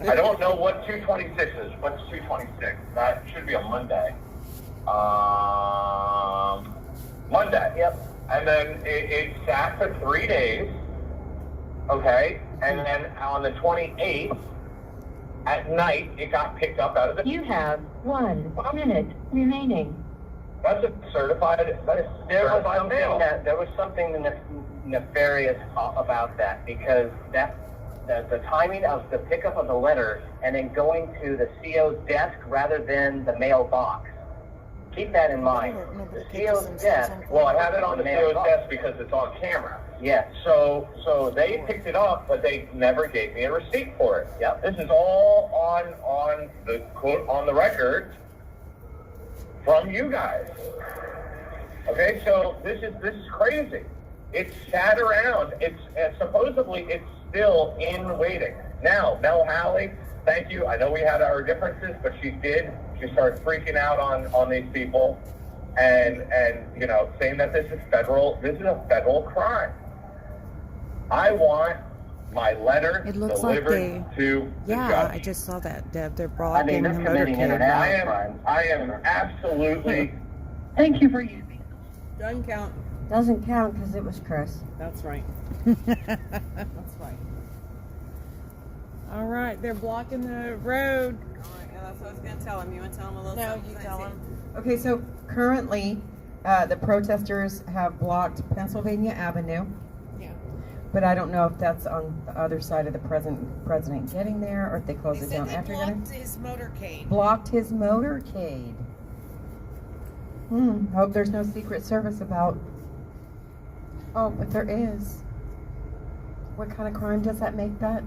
I don't know what 226 is. What's 226? That should be a Monday. Monday. Yep. And then it sat for 3 days. Okay. And then on the 28th, at night, it got picked up out of the... You have 1 minute remaining. That's a certified... That is certified mail. There was something nefarious about that, because the timing of the pickup of the letter and then going to the CO's desk rather than the mailbox. Keep that in mind. The CO's desk. Well, I had it on the CO's desk because it's on camera. Yes. So they picked it up, but they never gave me a receipt for it. Yep. This is all on the quote on the record from you guys. Okay, so this is crazy. It's sat around. It's supposedly it's still in waiting. Now, Mel Halley, thank you. I know we had our differences, but she started freaking out on these people and saying that this is a federal crime. I want my letter delivered to the judge. I just saw that, Deb. They're blocking the motorcade. I am absolutely... Thank you for using. Doesn't count. Doesn't count because it was Chris. That's right. That's right. All right, they're blocking the road. All right, yeah, that's what I was going to tell him. You want to tell him a little No, something? you tell him. Okay, so currently, the protesters have blocked Pennsylvania Avenue. Yeah. But I don't know if that's on the other side of the president getting there, or if they close it down after getting. Blocked his motorcade. Blocked his motorcade. Hope there's no Secret Service about. Oh, but there is. What kind of crime does that make that?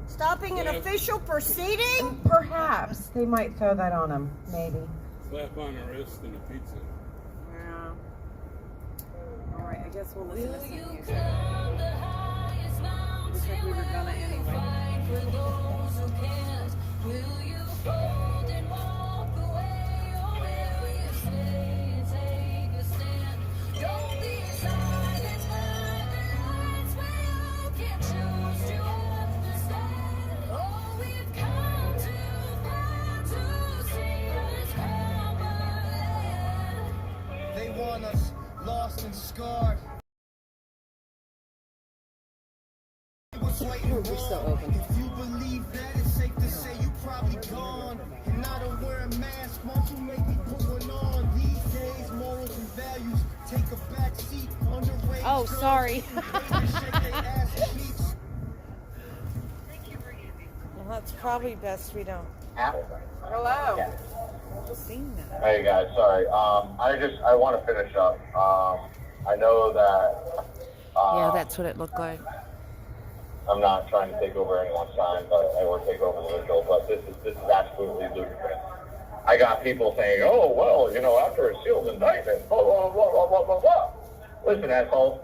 Stopping an official proceeding? Perhaps they might throw that on him. Maybe. Slap on the wrist and a pizza. Yeah. All right, I guess we'll listen to some music. Looks like we were gonna anyway. They want us lost and scarred. We're still open. If you believe that, it's safe to say you probably gone. And I don't wear a mask, won't you make me put one on? These days, morals and values take a back seat. Underage Oh, sorry. Well, that's probably best we don't. Hello. Yeah. Seen that. Hey guys, sorry. I want to finish up. I know that. Yeah, that's what it looked like. I'm not trying to take over anyone's time, or take over the vigil, but this is absolutely ludicrous. I got people saying, "Oh well, after a sealed indictment, blah blah blah blah blah blah blah." Listen, asshole,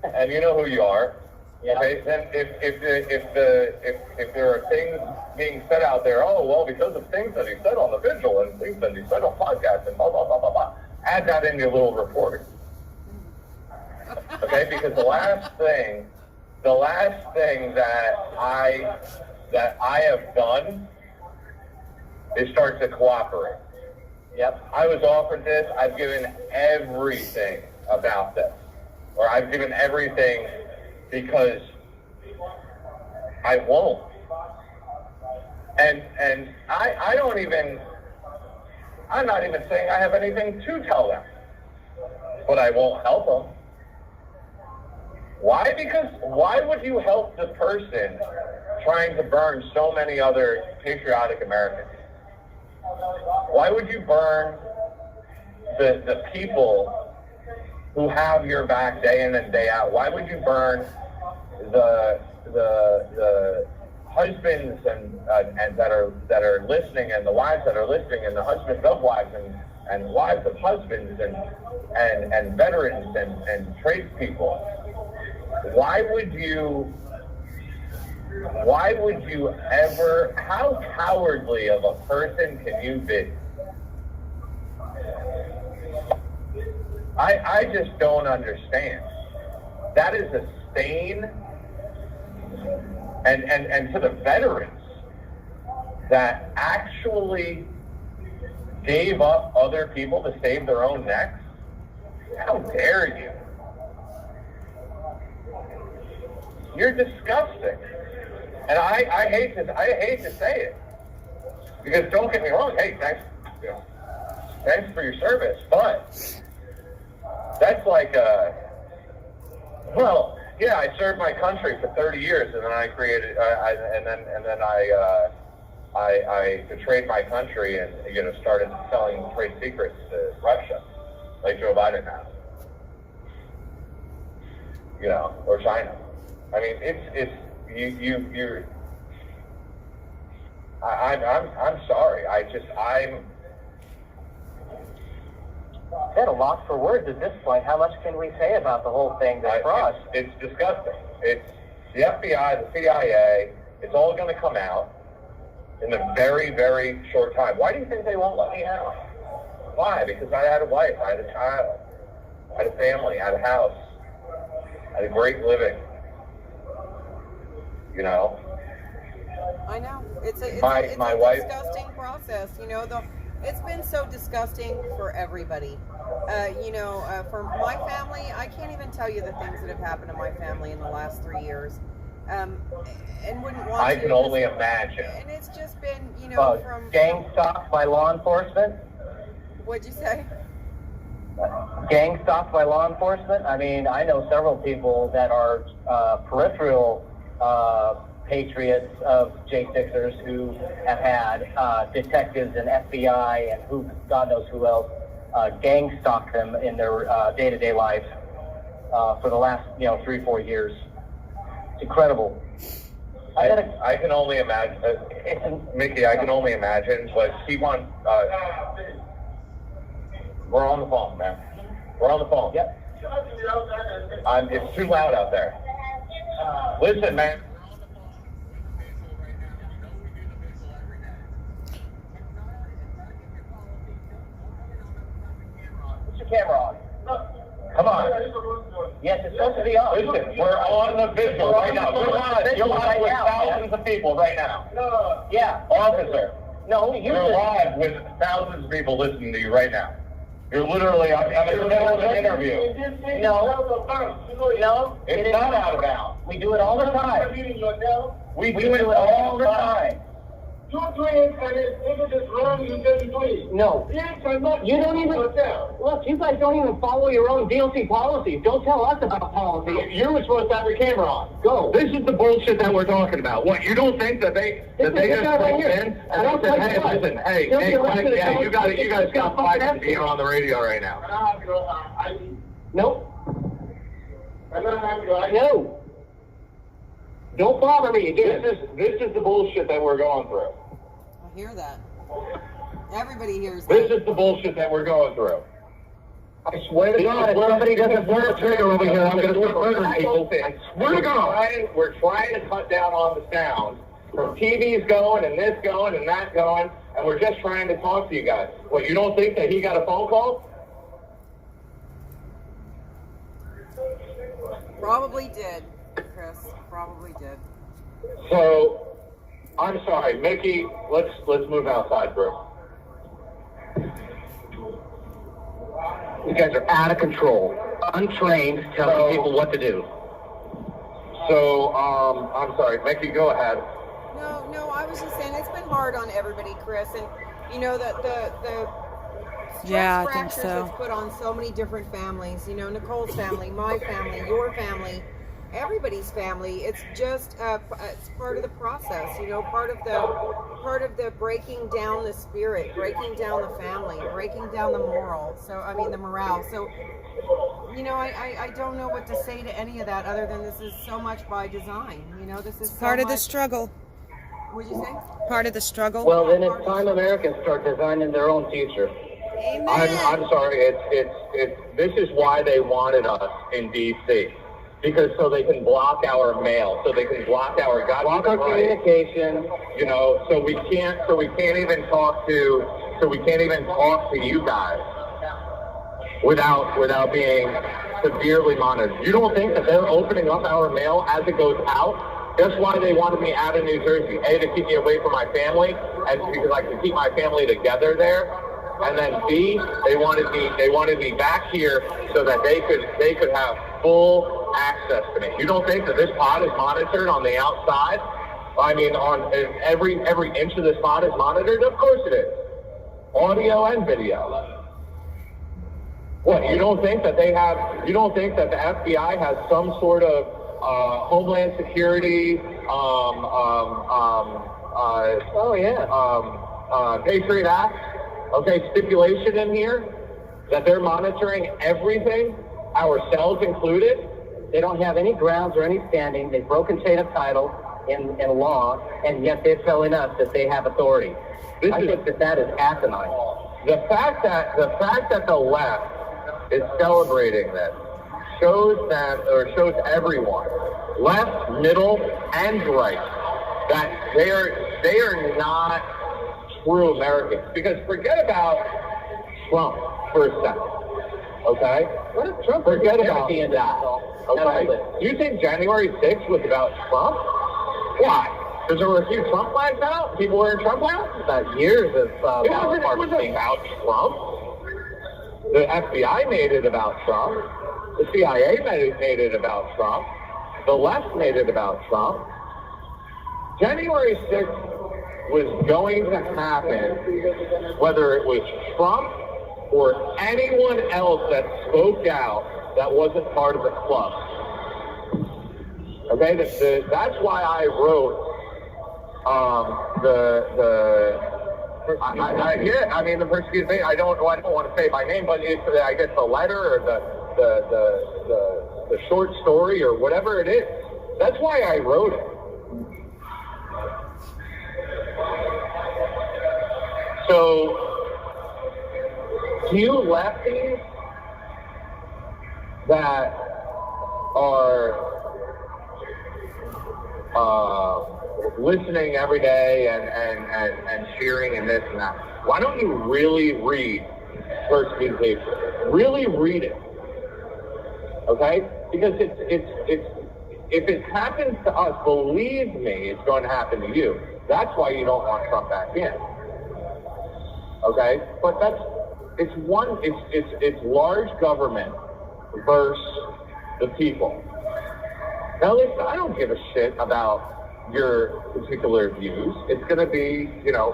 and you know who you are. Yeah. Okay, then if there are things being said out there, oh well, because of things that he said on the vigil and things that he said on podcasts and blah blah blah blah blah, add that in your little reporting. Okay, because the last thing that I have done is start to cooperate. Yep. I was offered this. I've given everything about this, or I've given everything because I won't. And I'm not even saying I have anything to tell them, but I won't help them. Why? Because why would you help the person trying to burn so many other patriotic Americans? Why would you burn the people who have your back day in and day out? Why would you burn the husbands and that are listening, and the wives that are listening, and the husbands of wives and wives of husbands and veterans and tradespeople? Why would you ever, how cowardly of a person can you be I just don't understand. That is a stain, and to the veterans that actually gave up other people to save their own necks. How dare you? You're disgusting. And I hate to say it, because don't get me wrong. Hey, thanks for your service, but that's like well, yeah, I served my country for 30 years, and then I created, I betrayed my country and started selling trade secrets to Russia, like Joe Biden has, or China. I mean, you're. I'm sorry. I'm. At a loss for words at this point. How much can we say about the whole thing? The fraud. It's disgusting. It's the FBI, the CIA. It's all going to come out in a very, very short time. Why do you think they won't let me out? Why? Because I had a wife, I had a child, I had a family, I had a house, I had a great living. I know. It's a wife, disgusting process. It's been so disgusting for everybody. For my family, I can't even tell you the things that have happened to my family in the last 3 years. And wouldn't want I to. can only imagine. And it's just been, from gang stalked by law enforcement. What'd you say? Gang stalked by law enforcement. I mean, I know several people that are peripheral patriots of J6ers who have had detectives and FBI and God knows who else gang stalk them in their day-to-day life for the last 3-4 years. It's incredible. I can only imagine, Mickey. I can only imagine. But keep on. We're on the phone, man. We're on the phone. Yep. It's too loud out there. Listen, man. Put your camera on. Come on. Yes, it's supposed to be on. Listen, we're on the visual right now. You're live with thousands of people right now. Yeah. Officer. No, you're live with thousands of people listening to you right now. You're literally, I'm in the middle of an interview. No. It's not out of bounds. We do it all the time. We do it all the time. No. You don't even, look, you guys don't even follow your own DLC policies. Don't tell us about policy. You were supposed to have your camera on. Go. This is the bullshit that we're talking about. What, you don't think that they just called in and said, hey, listen, hey, you guys got 5 to be on the radio right now. Nope. No. Don't bother me again. This is the bullshit that we're going through. I hear that. Everybody hears that. This is the bullshit that we're going through. I swear to God, if somebody doesn't pull a trigger over here, I'm going to start murdering people. I swear to God. We're trying to cut down on the sound from TVs going and this going and that going, and we're just trying to talk to you guys. What, you don't think that he got a phone call? Probably did, Chris. Probably did. So, I'm sorry, Mickey. Let's move outside, bro. You guys are out of control, untrained, telling people what to do. So, I'm sorry, Mickey. Go ahead. No, I was just saying it's been hard on everybody, Chris, and the Yeah, I stress think fractures so. it's put on so many different families. Nicole's family, my family, your family, everybody's family. It's just it's part of the process. Part of the breaking down the spirit, breaking down the family, breaking down the moral. So I mean the morale. So I don't know what to say to any of that other than this is so much by design. This is Part so of the much- struggle. What'd you say? Part of the struggle. Well, then it's time Americans start designing their own future. Amen. I'm sorry. It's this is why they wanted us in DC, because so they can block our mail, so they can block our communication. So we can't even talk to you guys. without being severely monitored. You don't think that they're opening up our mail as it goes out? That's why they wanted me out of New Jersey. A, to keep me away from my family, and because I could keep my family together there. And then B, they wanted me back here so that they could have full access to me. You don't think that this pod is monitored on the outside? I mean, on every inch of this pod is monitored? Of course it is. Audio and video. What, you don't think that you don't think that the FBI has some sort of Homeland Security, Patriot Act, stipulation in here that they're monitoring everything, ourselves included? They don't have any grounds or any standing. They've broken chain of title in law, and yet they're telling us that they have authority. I think that is asinine. The fact that the left is celebrating this shows everyone, left, middle, and right, that they are not true Americans. Because forget about Trump for a second, okay? What is Trump? Forget about that, okay? You think January 6th was about Trump? Why? Because there were a few Trump flags out? People wearing Trump flags? About years of it wasn't about Trump. The FBI made it about Trump. The CIA made it about Trump. The left made it about Trump. January 6th was going to happen whether it was Trump or anyone else that spoke out that wasn't part of the club. Okay, that's why I wrote the persecuted me. I don't want to say my name, but it's I guess the letter or the short story or whatever it is. That's why I wrote it. So, you lefties that are listening every day and cheering and this and that, why don't you really read Persecuted Patriot? Really read it, okay? Because it's if it happens to us, believe me, it's going to happen to you. That's why you don't want Trump back in, okay? But it's large government versus the people. Now listen, I don't give a shit about your particular views. It's gonna be,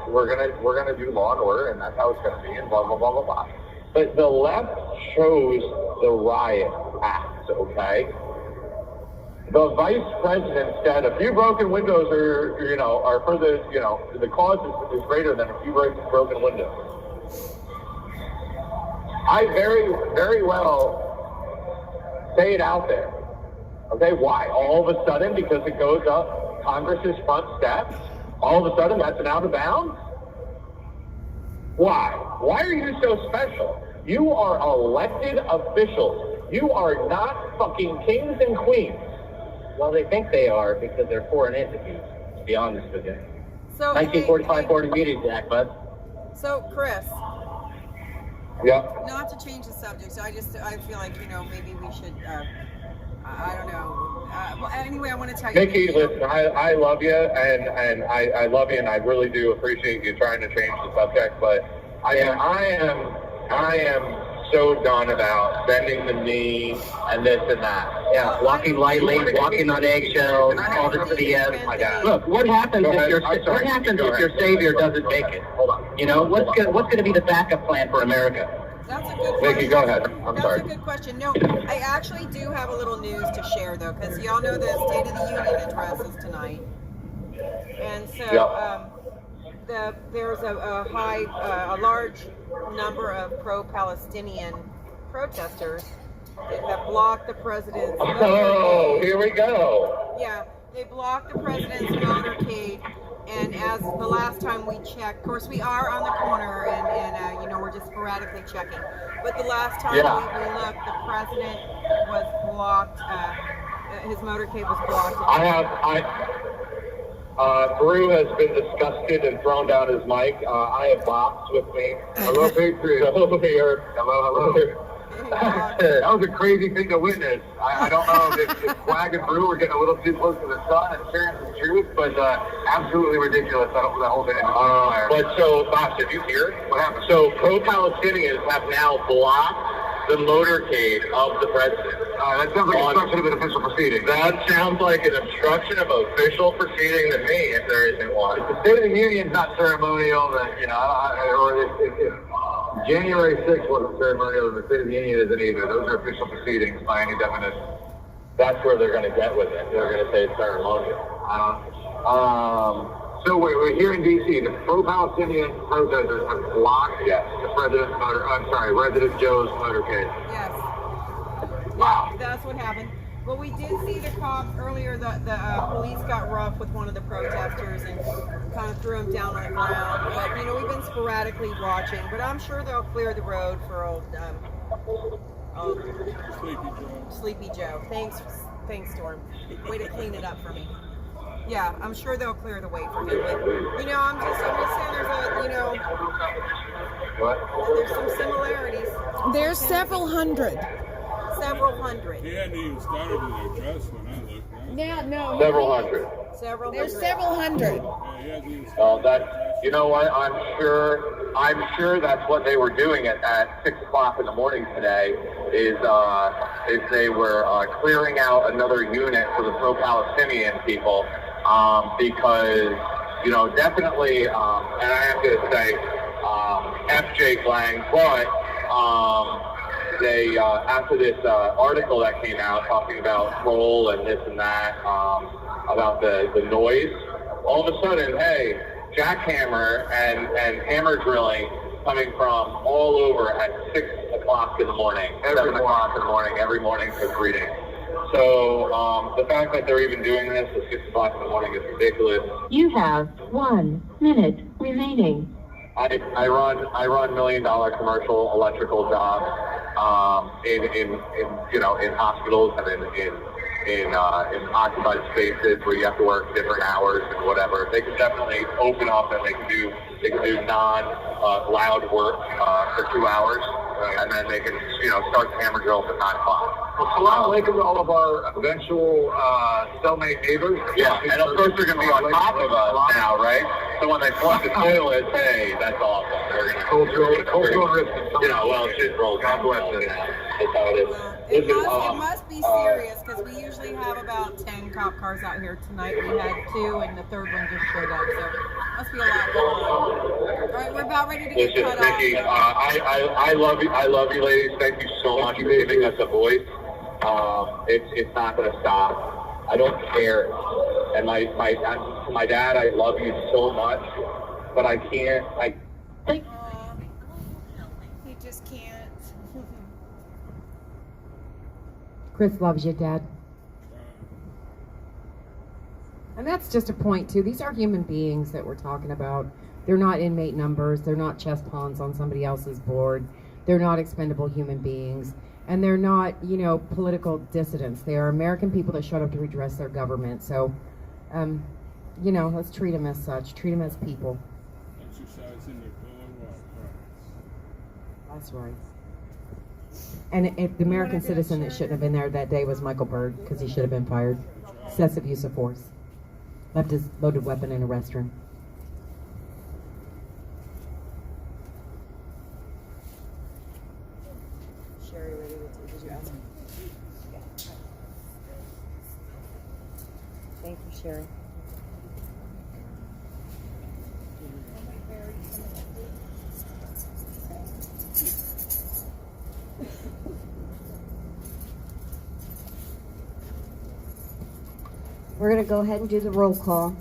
we're gonna do law and order, and that's how it's gonna be, and blah blah blah blah blah. But the left chose the riot act, okay? The vice president said a few broken windows are for the cause is greater than a few broken windows. I very, very well say it out there. Okay, why? All of a sudden, because it goes up Congress's front steps, all of a sudden that's an out of bounds? Why? Why are you so special? You are elected officials. You are not fucking kings and queens. Well, they think they are because they're foreign entities, to be honest with you. So, 1945 Foreign Immunities Act, bud. So, Chris. Yeah. Not to change the subject, so I feel like, maybe we should, I don't know. Well, anyway, I want to tell you. Nikki, listen, I love you, and I love you, and I really do appreciate you trying to change the subject, but I am so done about bending the knee and this and that. Yeah, walking lightly, walking on eggshells, all this BS. My God. Look, what happens if your savior doesn't make it? Hold on. What's going to be the backup plan for America? That's a good question. Nikki, go ahead. That's sorry. a good question. No, I actually do have a little news to share, though, because y'all know the State of the Union address is tonight. And so there's a large number of pro-Palestinian protesters that have blocked the president's motorcade. Oh, here we go. Yeah, they blocked the president's motorcade. And as the last time we checked, of course we are on the corner and we're just sporadically checking. But the last time we looked, the president was blocked, his motorcade was blocked. Brew has been disgusted and thrown down his mic. I have Box with me. Hello, Patriot. Hello here. Hello. That was a crazy thing to witness. I don't know if Flag and Brew were getting a little too close to the sun and sharing some truth, but absolutely ridiculous, that whole thing. But so, Bob, did you hear? What happened? So pro-Palestinians have now blocked the motorcade of the president. That sounds like obstruction of an official proceeding. That sounds like an obstruction of official proceeding to me, if there isn't one. If the State of the Union's not ceremonial, then, or if January 6th wasn't ceremonial, and the State of the Union isn't either. Those are official proceedings by any definition. That's where they're going to get with it. They're going to say it's ceremonial. So we're here in D.C. The pro-Palestinian protesters have blocked Resident Joe's motorcade. Yes. Wow. That's what happened. Well, we did see the cops earlier. The police got rough with one of the protesters and kind of threw him down on the ground. But we've been sporadically watching. But I'm sure they'll clear the road for old Sleepy Joe. Thanks, Storm. Way to clean it up for me. Yeah, I'm sure they'll clear the way for him. But I'm just saying there's some similarities. There's several hundred. Several hundred. He hadn't even started his address when I looked. Right? Yeah, no. Several hundred. There's several hundred. Yeah, he hasn't even Well, you know what? I'm sure that's what they were doing at 6 o'clock in the morning today. Is they were clearing out another unit for the pro-Palestinian people because definitely, and I have to say, FJ Lang, but. They after this article that came out talking about troll and this and that about the noise, all of a sudden, hey, jackhammer and hammer drilling coming from all over at 6 o'clock in the morning, 7 o'clock in the morning, every morning for 3 days. So the fact that they're even doing this at 6 o'clock in the morning is ridiculous. You have 1 minute remaining. I run $1 million commercial electrical jobs in hospitals and in occupied spaces where you have to work different hours and whatever. They can definitely open up and they can do non-loud work for 2 hours, and then they can start the hammer drills at 9 o'clock. Well, salam alaikum to all of our eventual cellmate neighbors. Yeah, and of course they're going to be on top of us now, right? So when they flush the toilet, hey, that's awesome. We're going to cultural risk. Shit rolls. God bless it. That's how it is. It must be serious because we usually have about 10 cop cars out here tonight. We had 2 and the third one just showed up, so must be a lot going on. All right, we're about ready to get cut Nikki, off. I love you. I love you, ladies. Thank you so much for giving us a voice. It's not going to stop. I don't care. And my dad, I love you so much, but I can't. He just can't. Chris loves you, Dad. And that's just a point, too. These are human beings that we're talking about. They're not inmate numbers. They're not chess pawns on somebody else's board. They're not expendable human beings. And they're not, political dissidents. They are American people that showed up to redress their government. So, let's treat them as such. Treat them as people. exercising their Bill of Rights. That's right. And the American citizen that shouldn't have been there that day was Michael Byrd, because he should have been fired. Excessive use of force. Left his loaded weapon in a restroom. Sherry, ready to did you ask me? Thank you, Sherry. We're going to go ahead and do the roll call.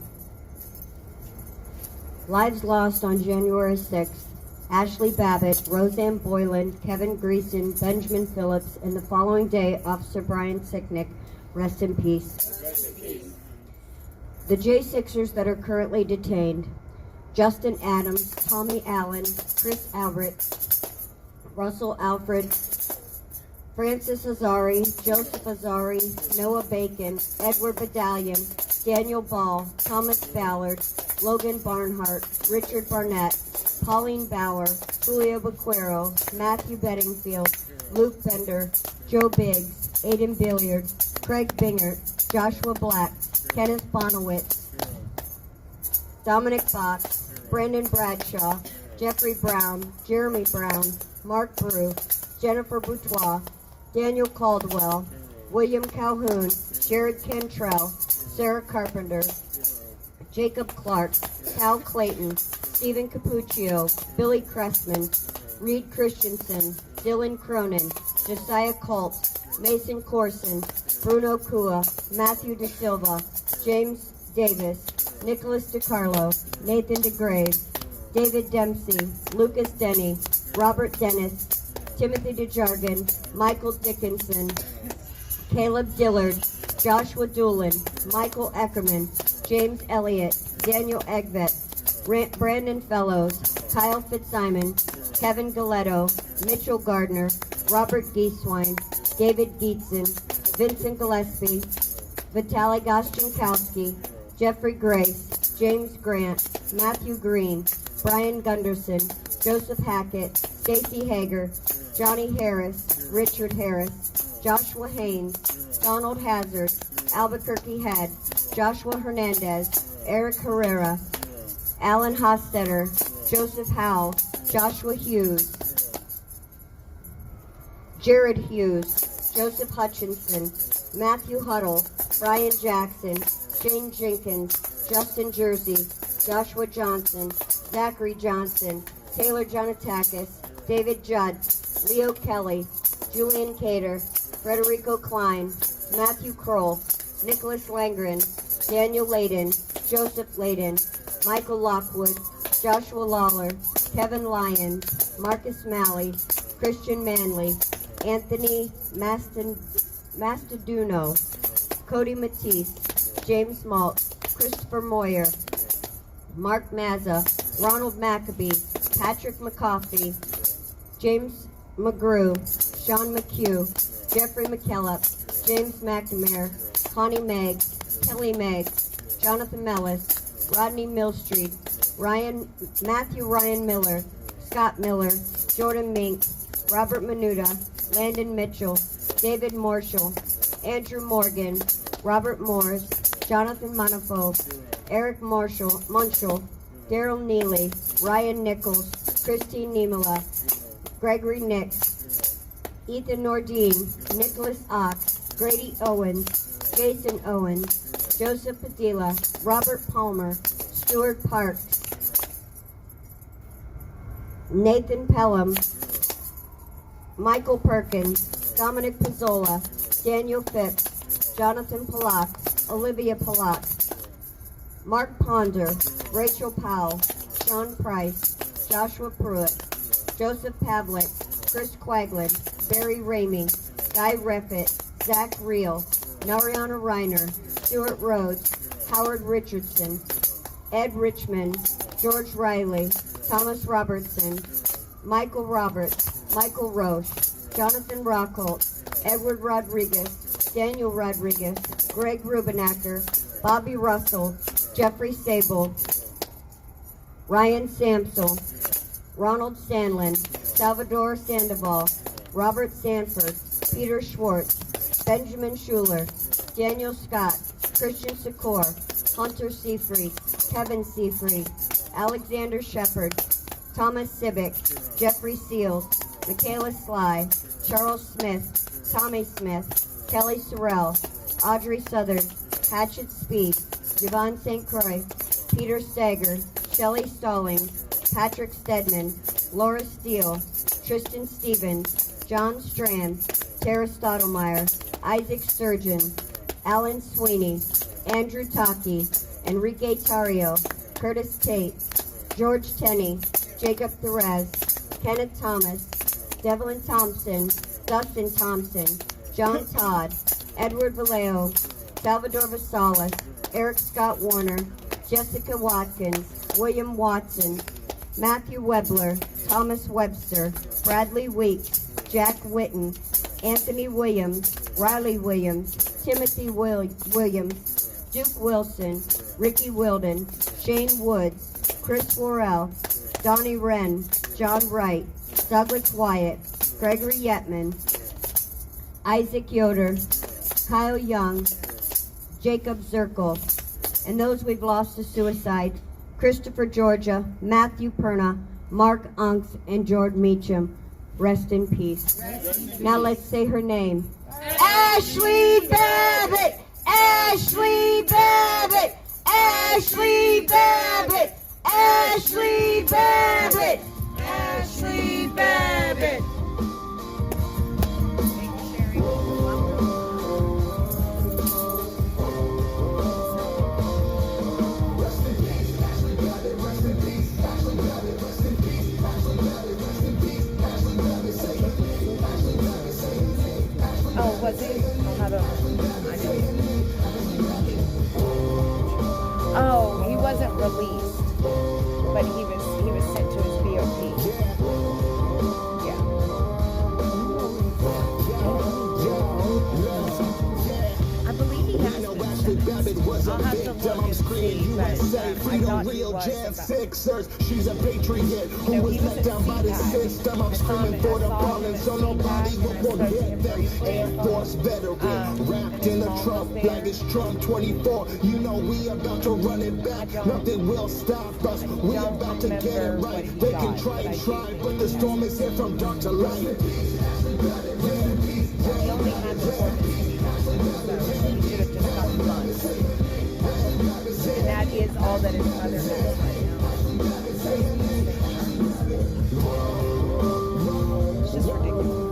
Lives lost on January 6th. Ashley Babbitt, Roseanne Boylan, Kevin Greason, Benjamin Phillips, and the following day, Officer Brian Sicknick. Rest in peace. Rest in peace. The J6ers that are currently detained: Justin Adams, Tommy Allen, Chris Albert, Russell Alfred, Francis Azari, Joseph Azari, Noah Bacon, Edward Badalion, Daniel Ball, Thomas Ballard, Logan Barnhart, Richard Barnett, Pauline Bauer, Julio Bequero, Matthew Bedingfield, Luke Bender, Joe Biggs, Aiden Billiard, Craig Bingert, Joshua Black, Kenneth Bonowitz, Dominic Fox, Brandon Bradshaw, Jeffrey Brown, Jeremy Brown, Mark Brew, Jennifer Boutois, Daniel Caldwell, William Calhoun, Jared Cantrell, Sarah Carpenter, Jacob Clark, Cal Clayton, Stephen Capuccio, Billy Cressman, Reed Christensen, Dylan Cronin, Josiah Colt, Mason Corson, Bruno Kua, Matthew De Silva, James Davis, Nicholas DiCarlo, Nathan DeGrave, David Dempsey, Lucas Denny, Robert Dennis, Timothy DeJargan, Michael Dickinson, Caleb Dillard, Joshua Doolin, Michael Eckerman, James Elliott, Daniel Egvet, Brandon Fellows, Kyle Fitzsimon, Kevin Galetto, Mitchell Gardner, Robert Gieswein, David Gietzen, Vincent Gillespie, Vitaly Goshchenkowski, Jeffrey Grace, James Grant, Matthew Green, Brian Gunderson, Joseph Hackett, Stacy Hager, Johnny Harris, Richard Harris, Joshua Haynes, Donald Hazard, Albuquerque Head, Joshua Hernandez, Eric Herrera, Alan Hostetter, Joseph Howe, Joshua Hughes, Jared Hughes, Joseph Hutchinson, Matthew Huddle, Brian Jackson, Shane Jenkins, Justin Jersey, Joshua Johnson, Zachary Johnson, Taylor Jonatakis, David Judd, Leo Kelly, Julian Cater, Frederico Klein, Matthew Kroll, Nicholas Langren, Daniel Layden, Joseph Layden, Michael Lockwood, Joshua Lawler, Kevin Lyons, Marcus Malley, Christian Manley, Anthony Mastaduno, Cody Matisse, James Malt, Christopher Moyer, Mark Mazza, Ronald Maccabee, Patrick McCoffey, James McGrew, Sean McHugh, Jeffrey McKellop, James McNamara, Connie Meggs, Kelly Meggs, Jonathan Mellis, Rodney Millstreet, Matthew Ryan Miller, Scott Miller, Jordan Mink, Robert Menuda, Landon Mitchell, David Marshall, Andrew Morgan, Robert Morris, Jonathan Manafo, Eric Munschel, Daryl Neely, Ryan Nichols, Christine Niemela, Gregory Nix, Ethan Nordine, Nicholas Ox, Grady Owens, Jason Owens, Joseph Padilla, Robert Palmer, Stuart Parks, Nathan Pelham, Michael Perkins, Dominic Pizzola, Daniel Phipps, Jonathan Pollock, Olivia Pollock, Mark Ponder, Rachel Powell, Sean Price, Joshua Pruitt, Joseph Pavlik, Chris Quaglin, Barry Ramey, Guy Reffitt, Zach Reel, Nariana Reiner, Stuart Rhodes, Howard Richardson, Ed Richmond, George Riley, Thomas Robertson, Michael Roberts, Michael Roche, Jonathan Rockholt, Edward Rodriguez, Daniel Rodriguez, Greg Rubenacker, Bobby Russell, Jeffrey Sable, Ryan Samsel, Ronald Sandlin, Salvador Sandoval, Robert Sanford, Peter Schwartz, Benjamin Schuler, Daniel Scott, Christian Secor, Hunter Seafried, Kevin Seafried, Alexander Shepard, Thomas Sibick, Jeffrey Seals, Michaela Sly, Charles Smith, Tommy Smith, Kelly Sorrell, Audrey Southern, Hatchet Speed, Yvonne St. Croix, Peter Stager, Shelley Stallings, Patrick Stedman, Laura Steele, Tristan Stevens, John Strand, Tara Stottlemyre, Isaac Sturgeon, Alan Sweeney, Andrew Taki, Enrique Tario, Curtis Tate, George Tenney, Jacob Therese, Kenneth Thomas, Devlin Thompson, Dustin Thompson, John Todd, Edward Vallejo, Salvador Vasalis, Eric Scott Warner, Jessica Watkins, William Watson, Matthew Webler, Thomas Webster, Bradley Weeks, Jack Witten, Anthony Williams, Riley Williams, Timothy Williams, Duke Wilson, Ricky Wilden, Shane Woods, Chris Worrell, Donnie Wren, John Wright, Douglas Wyatt, Gregory Yetman, Isaac Yoder, Kyle Young, Jacob Zirkle, and those we've lost to suicide, Christopher Georgia, Matthew Perna, Mark Unks, and George Meacham. Rest in peace. Now let's say her name. Ashley Babbitt! Ashley Babbitt! Ashley Babbitt! Ashley Babbitt! Ashley Babbitt! Oh, was he? I don't know. I didn't. Oh, he wasn't released, but he was sent to his BOP. Yeah. I believe he has been sentenced. I'll have to look and see, but I thought he was about. She's a patriot who was let down by the system. I'm screaming for the fallen so nobody will forget them. Air Force veteran, wrapped in a Trump flag is Trump 24. You know we about to run it back. Nothing will stop us. We about to get it right. They can try and try, but the storm is here from dark to light. He only had the 14 so he should have just gotten months. And that is all that his mother has right now. It's just ridiculous.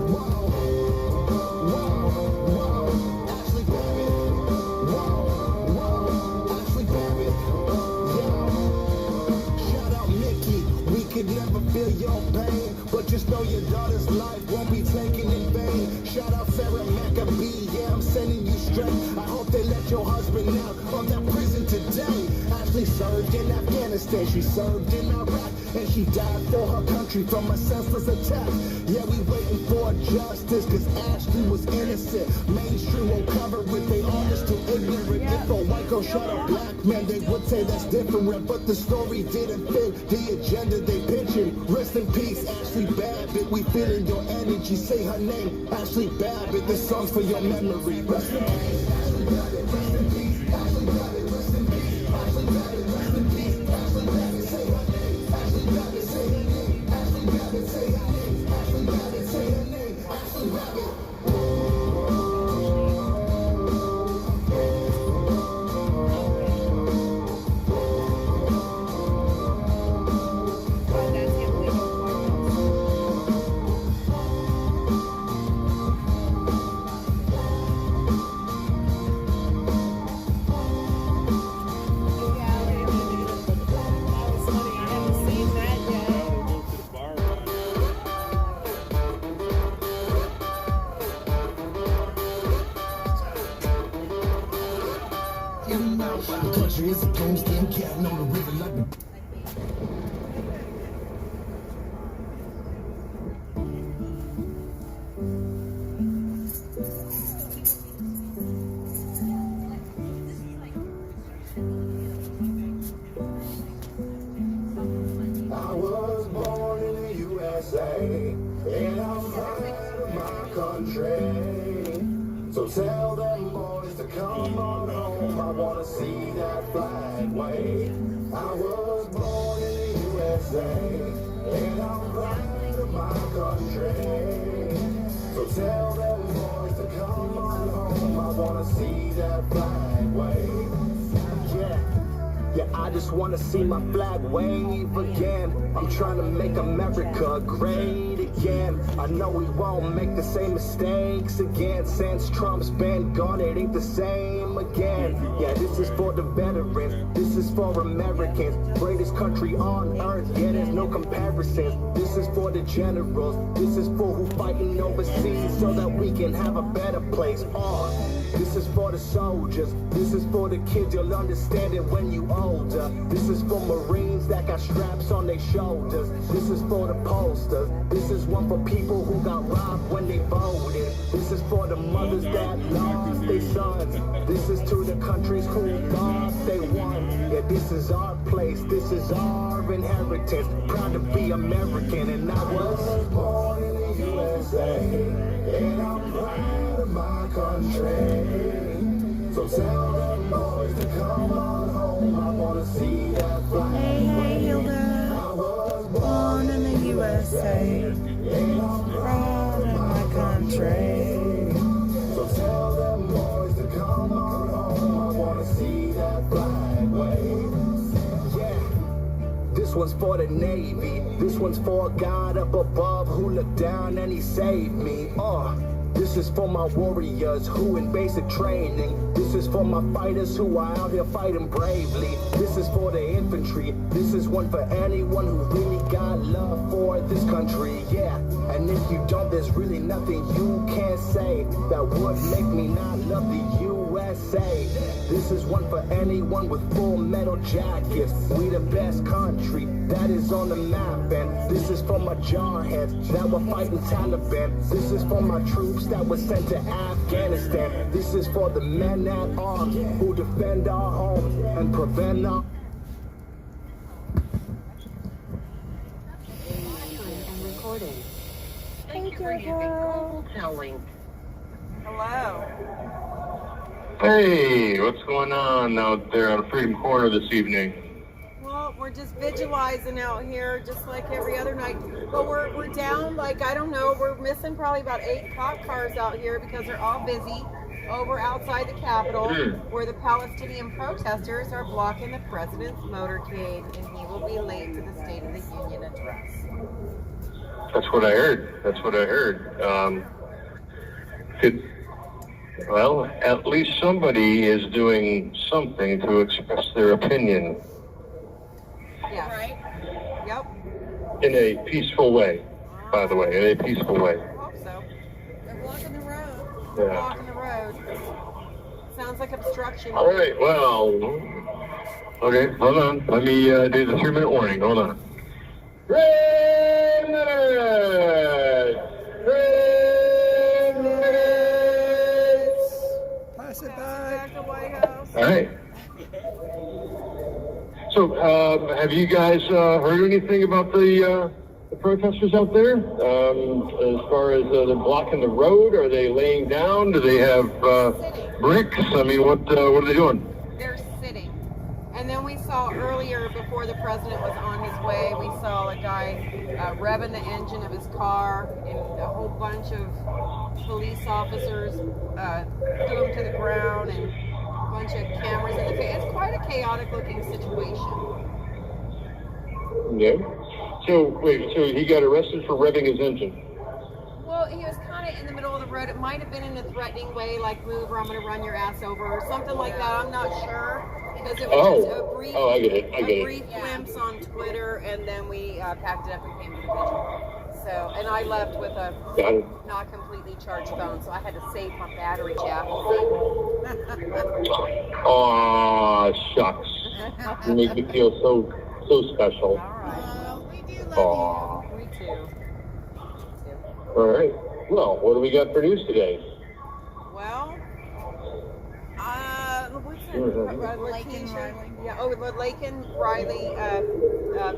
Could never feel your pain, but just know your daughter's life won't be taken in vain. Shout out Sarah Maccabee, yeah, I'm sending you straight. I hope they let your husband out of that prison today. Ashley served in Afghanistan, she served in Iraq, and she died for her country from a senseless attack. Yeah, we waiting for justice, cause Ashley was innocent. Mainstream won't cover it, they all just too ignorant. If a white girl shot a black man, they would say that's different, but the story didn't fit the agenda they pitching. Rest in peace, Ashley Babbitt. We feeling your energy. Say her name, Ashley Babbitt. This song's for your memory. Rest in peace, Ashley Babbitt. Rest in peace, Ashley Babbitt. Rest in peace, Ashley Babbitt. Rest in peace, Ashley Babbitt. Say her name, Ashley Babbitt. Say her name, Ashley Babbitt. Say her name, Ashley Babbitt. Say her name, Ashley Babbitt. The country is a ghost and catting on the river like the I was born in the USA, and I'm proud of my country. So tell them boys to come on home. I wanna see that flag wave. I was born in the USA, and I'm proud of my country. So tell them boys to come on home. I wanna see that flag wave. Yeah, I just wanna see my flag wave again. I'm trying to make America great again. I know we won't make the same mistakes again. Since Trump's been gone, it ain't the same again. Yeah, this is for the veterans, this is for Americans. Greatest country on earth, yeah, there's no comparisons. This is for the generals, this is for who fighting overseas so that we can have a better place on. This is for the soldiers, this is for the kids, you'll understand it when you older. This is for Marines that got straps on their shoulders. This is for the posters, this is one for people who got robbed when they voted. This is for the mothers that lost their sons. This is to the countries who thought they won. Yeah, this is our place, this is our inheritance. Proud to be American, and I was born in the USA. USA, and I'm proud of my country. So tell them boys to come on home. I wanna see that flag. Hey, Hilda. I was Born in the USA, and I'm proud of my country. So tell them boys to come on home. I wanna see that flag wave. Yeah. This one's for the Navy. This one's for a God up above who looked down and he saved me. This is for my warriors who in basic training. This is for my fighters who are out here fighting bravely. This is for the infantry. This is one for anyone who really got love for this country. Yeah, and if you don't, there's really nothing you can say that would make me not love the USA. This is one for anyone with full metal jackets. We the best country that is on the map. And this is for my jarheads that were fighting Taliban. This is for my troops that were sent to Afghanistan. This is for the men at arms who defend our homes and prevent our... And recording. Thank you, Global Telling. Hello. Hey, what's going on out there on Freedom Corner this evening? Well, we're just vigilizing out here, just like every other night. But we're down, like, I don't know, we're missing probably about 8 cop cars out here because they're all busy over outside the Capitol, where the Palestinian protesters are blocking the president's motorcade, and he will be late to the State of the Union address. That's what I heard. Well, at least somebody is doing something to express their opinion. Yeah. Right? Yep. In a peaceful way, by the way, in a peaceful way. I hope so. They're blocking the road. Yeah. Blocking the road. Sounds like obstruction. All right, well, okay, hold on. Let me do the 3-minute warning. Hold on. 3 minutes! 3 minutes! Pass it back to White House. All right. So, have you guys heard anything about the protesters out there? As far as they're blocking the road, are they laying down? Do they have bricks? I mean, what are they doing? They're sitting. And then we saw earlier, before the president was on his way, we saw a guy revving the engine of his car, and a whole bunch of police officers threw him to the ground, and a bunch of cameras in the face. It's quite a chaotic looking situation. Yeah. So, wait, so he got arrested for revving his engine? Well, he was kind of in the middle of the road. It might have been in a threatening way, like move or I'm going to run your ass over or something like that. I'm not sure. Because it was just a brief, I get it. brief glimpse on Twitter, and then we packed it up and came to the vigil. So, and I left with a not completely charged phone, so I had to save my battery jack. Aw, shucks. You make me feel so special. We do love you. Me too. All right. Well, what do we got for news today? Well, the Laken Riley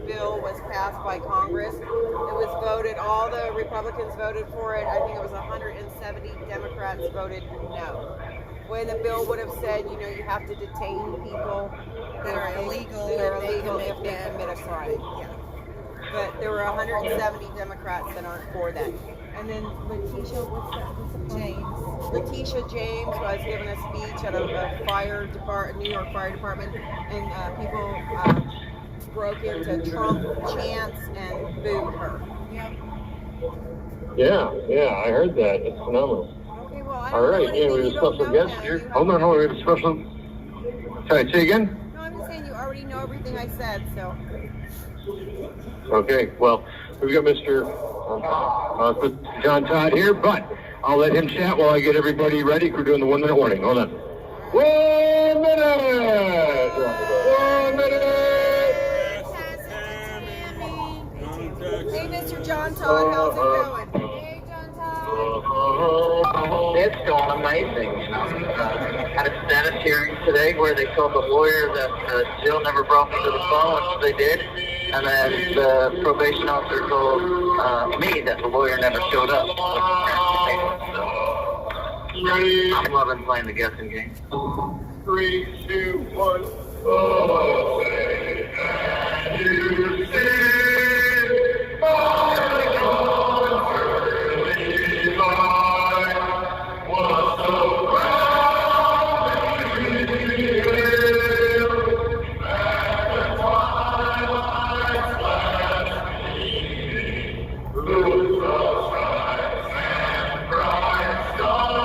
bill was passed by Congress. It was voted, all the Republicans voted for it. I think it was 170 Democrats voted no. When the bill would have said, you have to detain people that are illegal if they commit a crime. Yeah. But there were 170 Democrats that aren't for that. And then Letitia, Letitia James was giving a speech at a New York Fire Department, and people broke into Trump chants and booed her. Yeah, I heard that. It's phenomenal. Okay, well, I all right, yeah, we have a special guest here. Hold on, we have a special. Can I say again? No, I'm just saying you already know everything I said, so. Okay, well, we've got Mr. John Todd here, but I'll let him chat while I get everybody ready. We're doing the 1-minute warning. Hold on. 1 minute! 1 minute! Hey, Mr. John Todd, how's it going? Hey, John Todd. It's going amazing, Had a status hearing today where they told the lawyer that Jill never broke into the phone, which they did. And then the probation officer told me that the lawyer never showed up. I'm loving playing the guessing game. 3, 2, 1. Oh, say, can you see my early light was so proud and twilight's last gleaming through the skies and bright stars.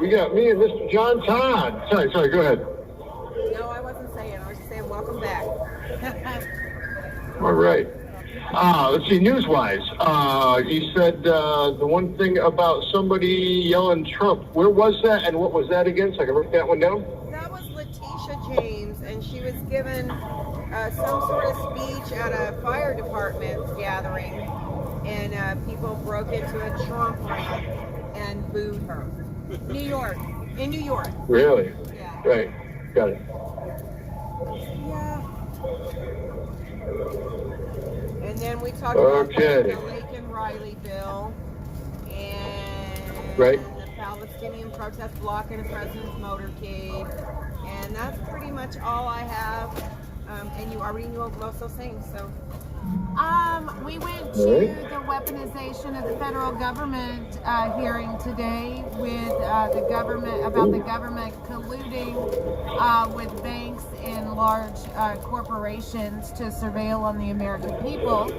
We got me and Mr. John Todd. Sorry, go ahead. No, I wasn't saying. I was just saying welcome back. All right. Let's see, news-wise. You said the one thing about somebody yelling Trump. Where was that and what was that again? So I can write that one down. That was Letitia James, and she was given some sort of speech at a fire department gathering, and people broke into a Trump rant and booed her. New York. In New York. Really? Yeah. Right. Got it. Yeah. And then we talked about the Lake and Riley bill and the Palestinian protest blocking the president's motorcade. And that's pretty much all I have. And you already knew most of those things, so. We went to the weaponization of the federal government hearing today with the government about the government colluding with banks and large corporations to surveil on the American people.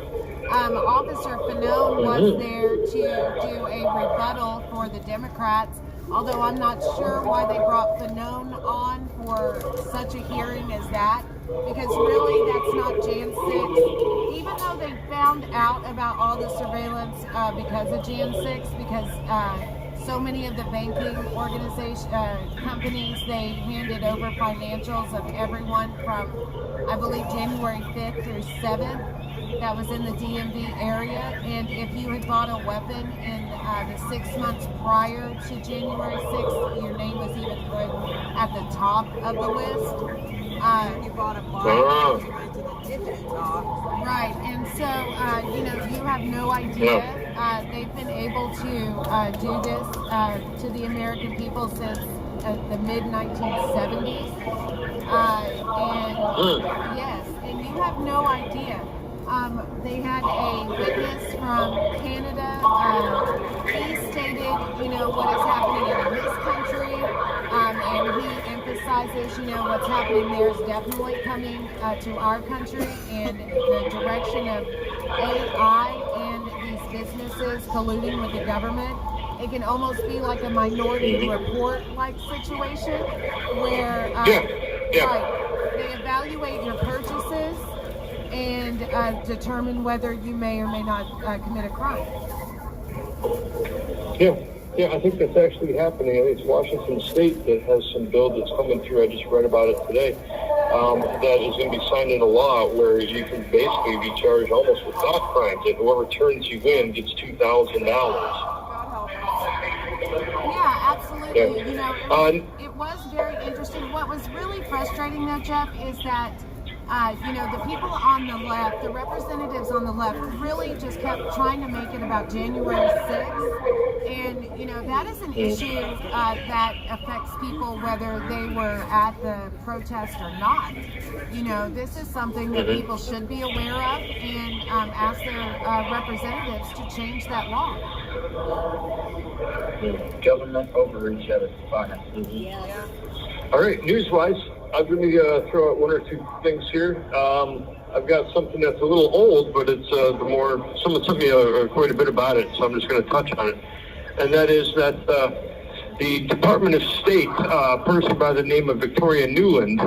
Officer Fanone was there to do a rebuttal for the Democrats, although I'm not sure why they brought Fanone on for such a hearing as that. Because really, that's not Jan 6. Even though they found out about all the surveillance because of Jan 6, because so many of the banking organization companies, they handed over financials of everyone from, I believe, January 5th through 7th that was in the DMV area. And if you had bought a weapon in the 6 months prior to January 6th, your name was even put at the top of the list. You bought a bike, you went to the tippity top. Right, and so, you have no idea. They've been able to do this to the American people since the mid-1970s. Yes, and you have no idea. They had a witness from Canada. He stated, what is happening in his country, and he emphasizes, what's happening there is definitely coming to our country, and the direction of AI and these businesses colluding with the government. It can almost be like a Minority Report-like situation where they evaluate your purchases and determine whether you may or may not commit a crime. Yeah, I think that's actually happening. I think it's Washington State that has some bill that's coming through. I just read about it today. That is going to be signed into law where you can basically be charged almost with thought crimes, and whoever turns you in gets $2,000. Yeah, absolutely. Absolutely. You know, it was very interesting. What was really frustrating, though, Jeff, is that you know, the people on the left, the representatives on the left, really just kept trying to make it about January 6th. And, you know, that is an issue that affects people whether they were at the protest or not. You know, this is something that people should be aware of and ask their representatives to change that law. Government overreach at its finest. Yes. All right, news-wise, I'm going to throw out one or two things here. I've got something that's a little old, but it's someone told me quite a bit about it, so I'm just going to touch on it. And that is that the Department of State, a person by the name of Victoria Nuland,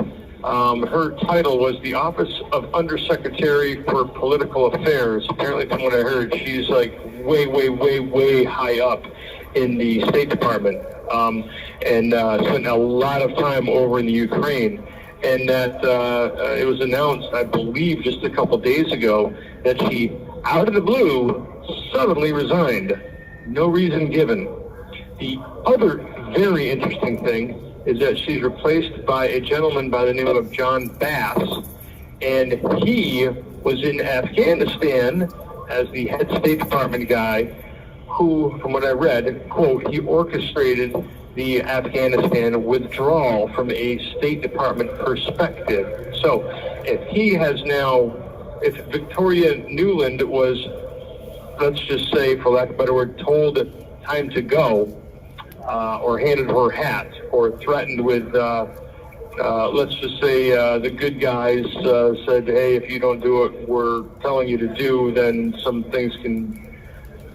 her title was the Office of Undersecretary for Political Affairs. Apparently, from what I heard, she's like way high up in the State Department, and spent a lot of time over in the Ukraine. And that it was announced, I believe, just a couple days ago, that she, out of the blue, suddenly resigned. No reason given. The other very interesting thing is that she's replaced by a gentleman by the name of John Bass, and he was in Afghanistan as the head State Department guy who, from what I read, quote, he orchestrated the Afghanistan withdrawal from a State Department perspective. So if he has now, if Victoria Nuland was, let's just say, for lack of a better word, told time to go, or handed her hat, or threatened with, let's just say, the good guys said, hey, if you don't do what we're telling you to do, then some things can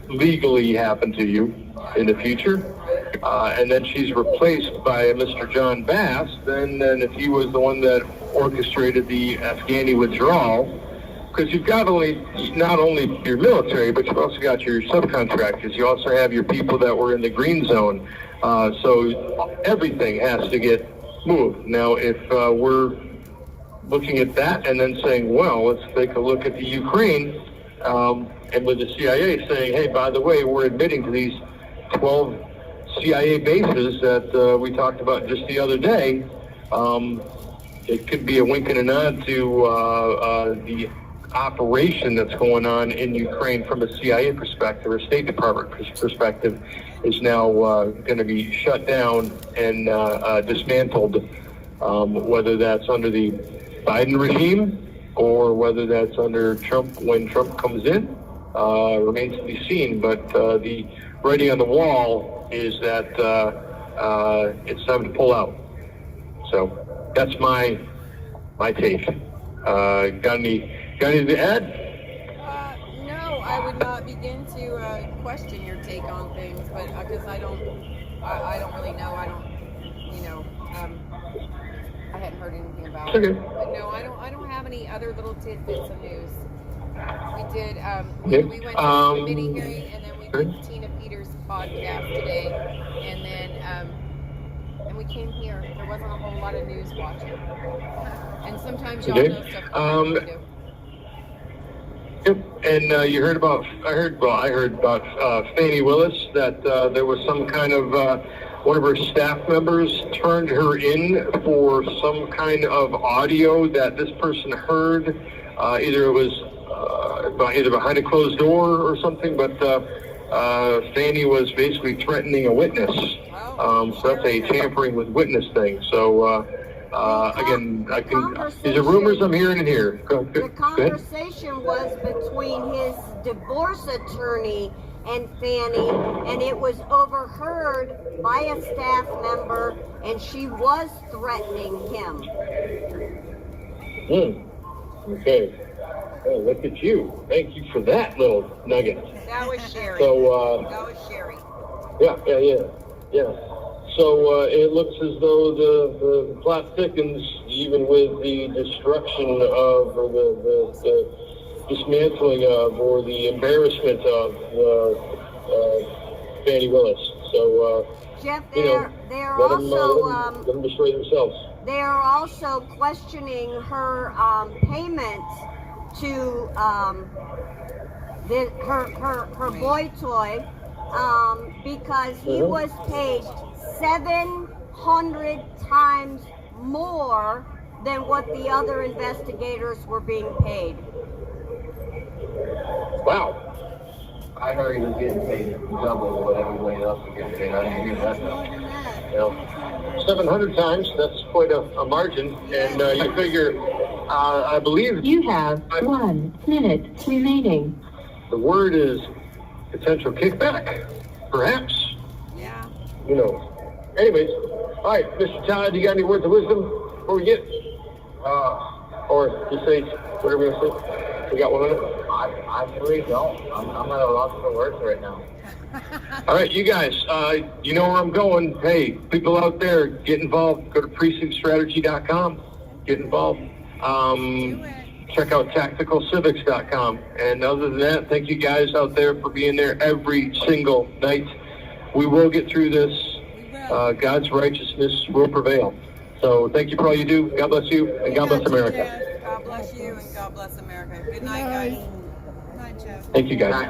legally happen to you in the future. And then she's replaced by Mr. John Bass, then if he was the one that orchestrated the Afghani withdrawal, because you've got not only your military, but you've also got your subcontractors. You also have your people that were in the green zone. So everything has to get moved. Now, if we're looking at that and then saying, well, let's take a look at the Ukraine, and with the CIA saying, hey, by the way, we're admitting to these 12 CIA bases that we talked about just the other day, it could be a wink and a nod to the operation that's going on in Ukraine from a CIA perspective or State Department perspective is now going to be shut down and dismantled, whether that's under the Biden regime or whether that's under Trump when Trump comes in, remains to be seen. But the writing on the wall is that it's time to pull out. So that's my take. Got anything to add? No, I would not begin to question your take on things, but because I don't really know. I hadn't heard anything about it. But no, I don't have any other little tidbits of news. We did. We went to a committee hearing, and then we did Tina Peters' podcast today, and then and we came here. There wasn't a whole lot of news watching, and sometimes y'all know stuff we do. Yep, and you heard about? I heard about Fani Willis, that there was some kind of one of her staff members turned her in for some kind of audio that this person heard. Either it was either behind a closed door or something, but Fani was basically threatening a witness. So that's a tampering with witness thing. So again, these are rumors I'm hearing in here. The conversation was between his divorce attorney and Fani, and it was overheard by a staff member, and she was threatening him. Okay. Oh, look at you. Thank you for that little nugget. That was Sherry. So, that was Sherry. Yeah. So it looks as though the plot thickens, even with the destruction of, or the dismantling of, or the embarrassment of Fani Willis. So, Jeff, let them destroy themselves. They are also questioning her payments to her boy toy, because he was paid 700 times more than what the other investigators were being paid. Wow. I heard he was getting paid double what everybody else was getting paid. I didn't hear that though. 700 times, that's quite a margin. And you figure, I believe You have 1 minute remaining. the word is potential kickback, perhaps. Yeah. You know. Anyways, all right, Mr. Todd, you got any words of wisdom before we get? Or just say whatever you want to say. We got 1 minute. I really don't. I'm at a loss for words right now. All right, you guys, you know where I'm going. Hey, people out there, get involved. Go to precinctstrategy.com. Get involved. Check out tacticalcivics.com. And other than that, thank you guys out there for being there every single night. We will get through this. God's righteousness will prevail. So thank you for all you do. God bless you, and God bless America. God bless you and God bless America. Good night, guys. Good night, Jeff. Thank you, guys.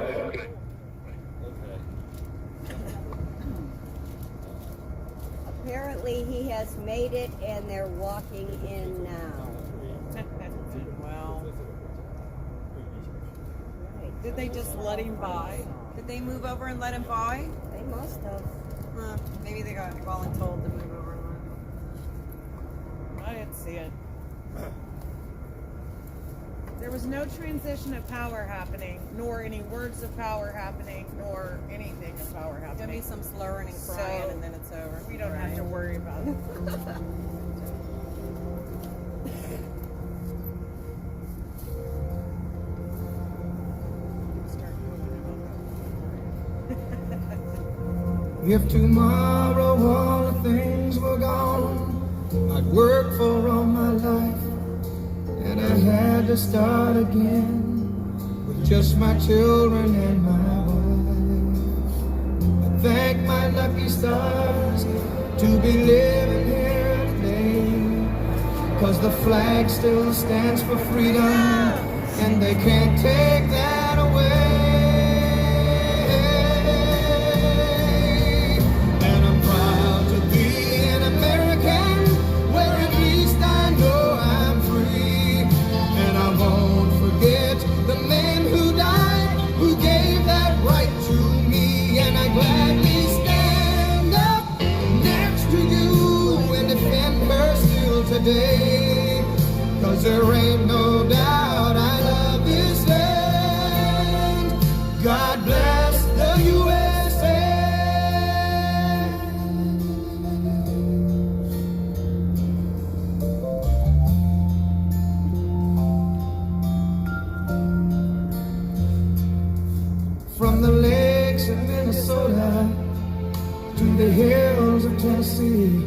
Apparently he has made it and they're walking in now. Well, did they just let him by? Did they move over and let him by? They must have. Maybe they got voluntold to move over and let him. I didn't see it. There was no transition of power happening, nor any words of power happening, nor anything of power Gonna happening. be some slurring and crying, So, and then it's over. We don't have to worry about it. If tomorrow all the things were gone, I'd work for all my life, and I had to start again with just my children and my wife. I thank my lucky stars to be living here today, 'cause the flag still stands for freedom, and they can't take that away. Today, 'cause there ain't no doubt I love this land. God bless the USA. From the lakes of Minnesota to the hills of Tennessee,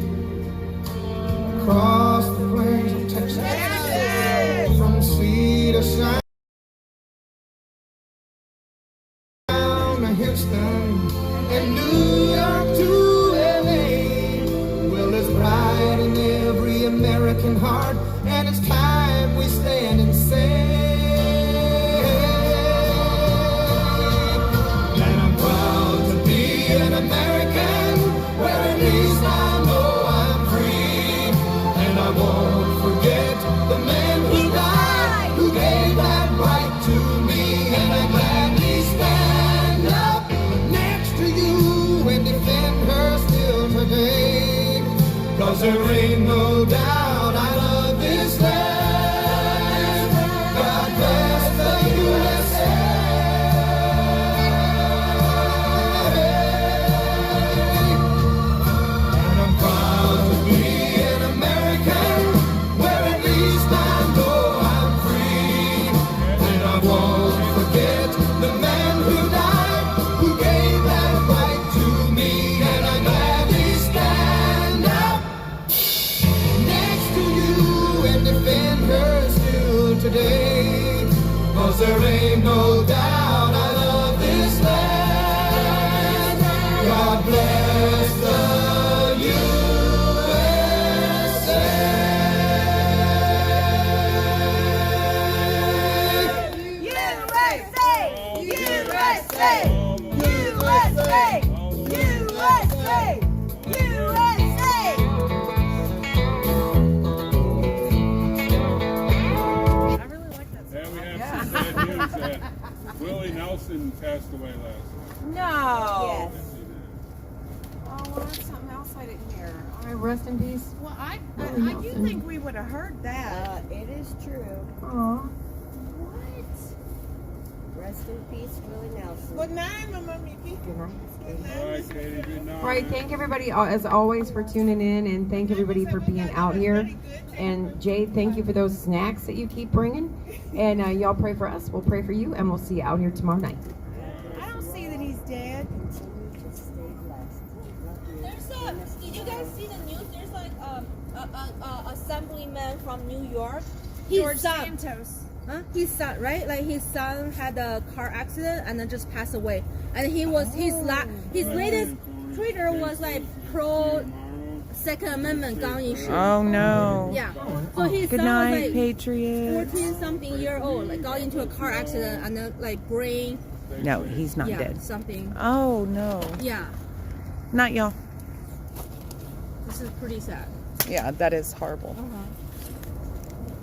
across the plains of Texas, from sea to sky, down to Houston and New York to LA. Well, there's pride in every American heart, and it's time we stand and say, and I'm proud to be an American, where at least I know I'm free. I won't forget the man who died, who gave that right to me, and I gladly stand up next to you and defend her still today, 'cause there ain't no doubt I love this land. God bless the USA. And I'm proud to be an American, where at least I know I'm free. And I won't forget the man who died, who gave that right to me. And I gladly stand up next to you and defend her still today, 'cause there ain't no doubt I love this land. God bless the USA. USA! USA! USA! USA! USA! rest in peace? Well, I do think we would have heard that. It is true. Aw. Rest in peace, Willie Nelson. Good night, Mama Mickey. Good night. All right, Katie, good night. All right, thank everybody as always for tuning in, and thank everybody for being out here. And Jade, thank you for those snacks that you keep bringing. And y'all pray for us. We'll pray for you, and we'll see you out here tomorrow night. I don't see that he's dead. Did you guys see the news? There's like a assemblyman from New York. George His son, Santos. huh? His son, right? Like his son had a car accident and then just passed away. And he was his latest Twitter was like pro Second Amendment gun issue. Oh no. Yeah. So his Good son night, was like Patriots. 14-something year old, like got into a car accident and then like brain. No, he's not Yeah, dead. something. Oh no. Yeah. Not y'all. This is pretty sad. Yeah, that is horrible. Uh-huh.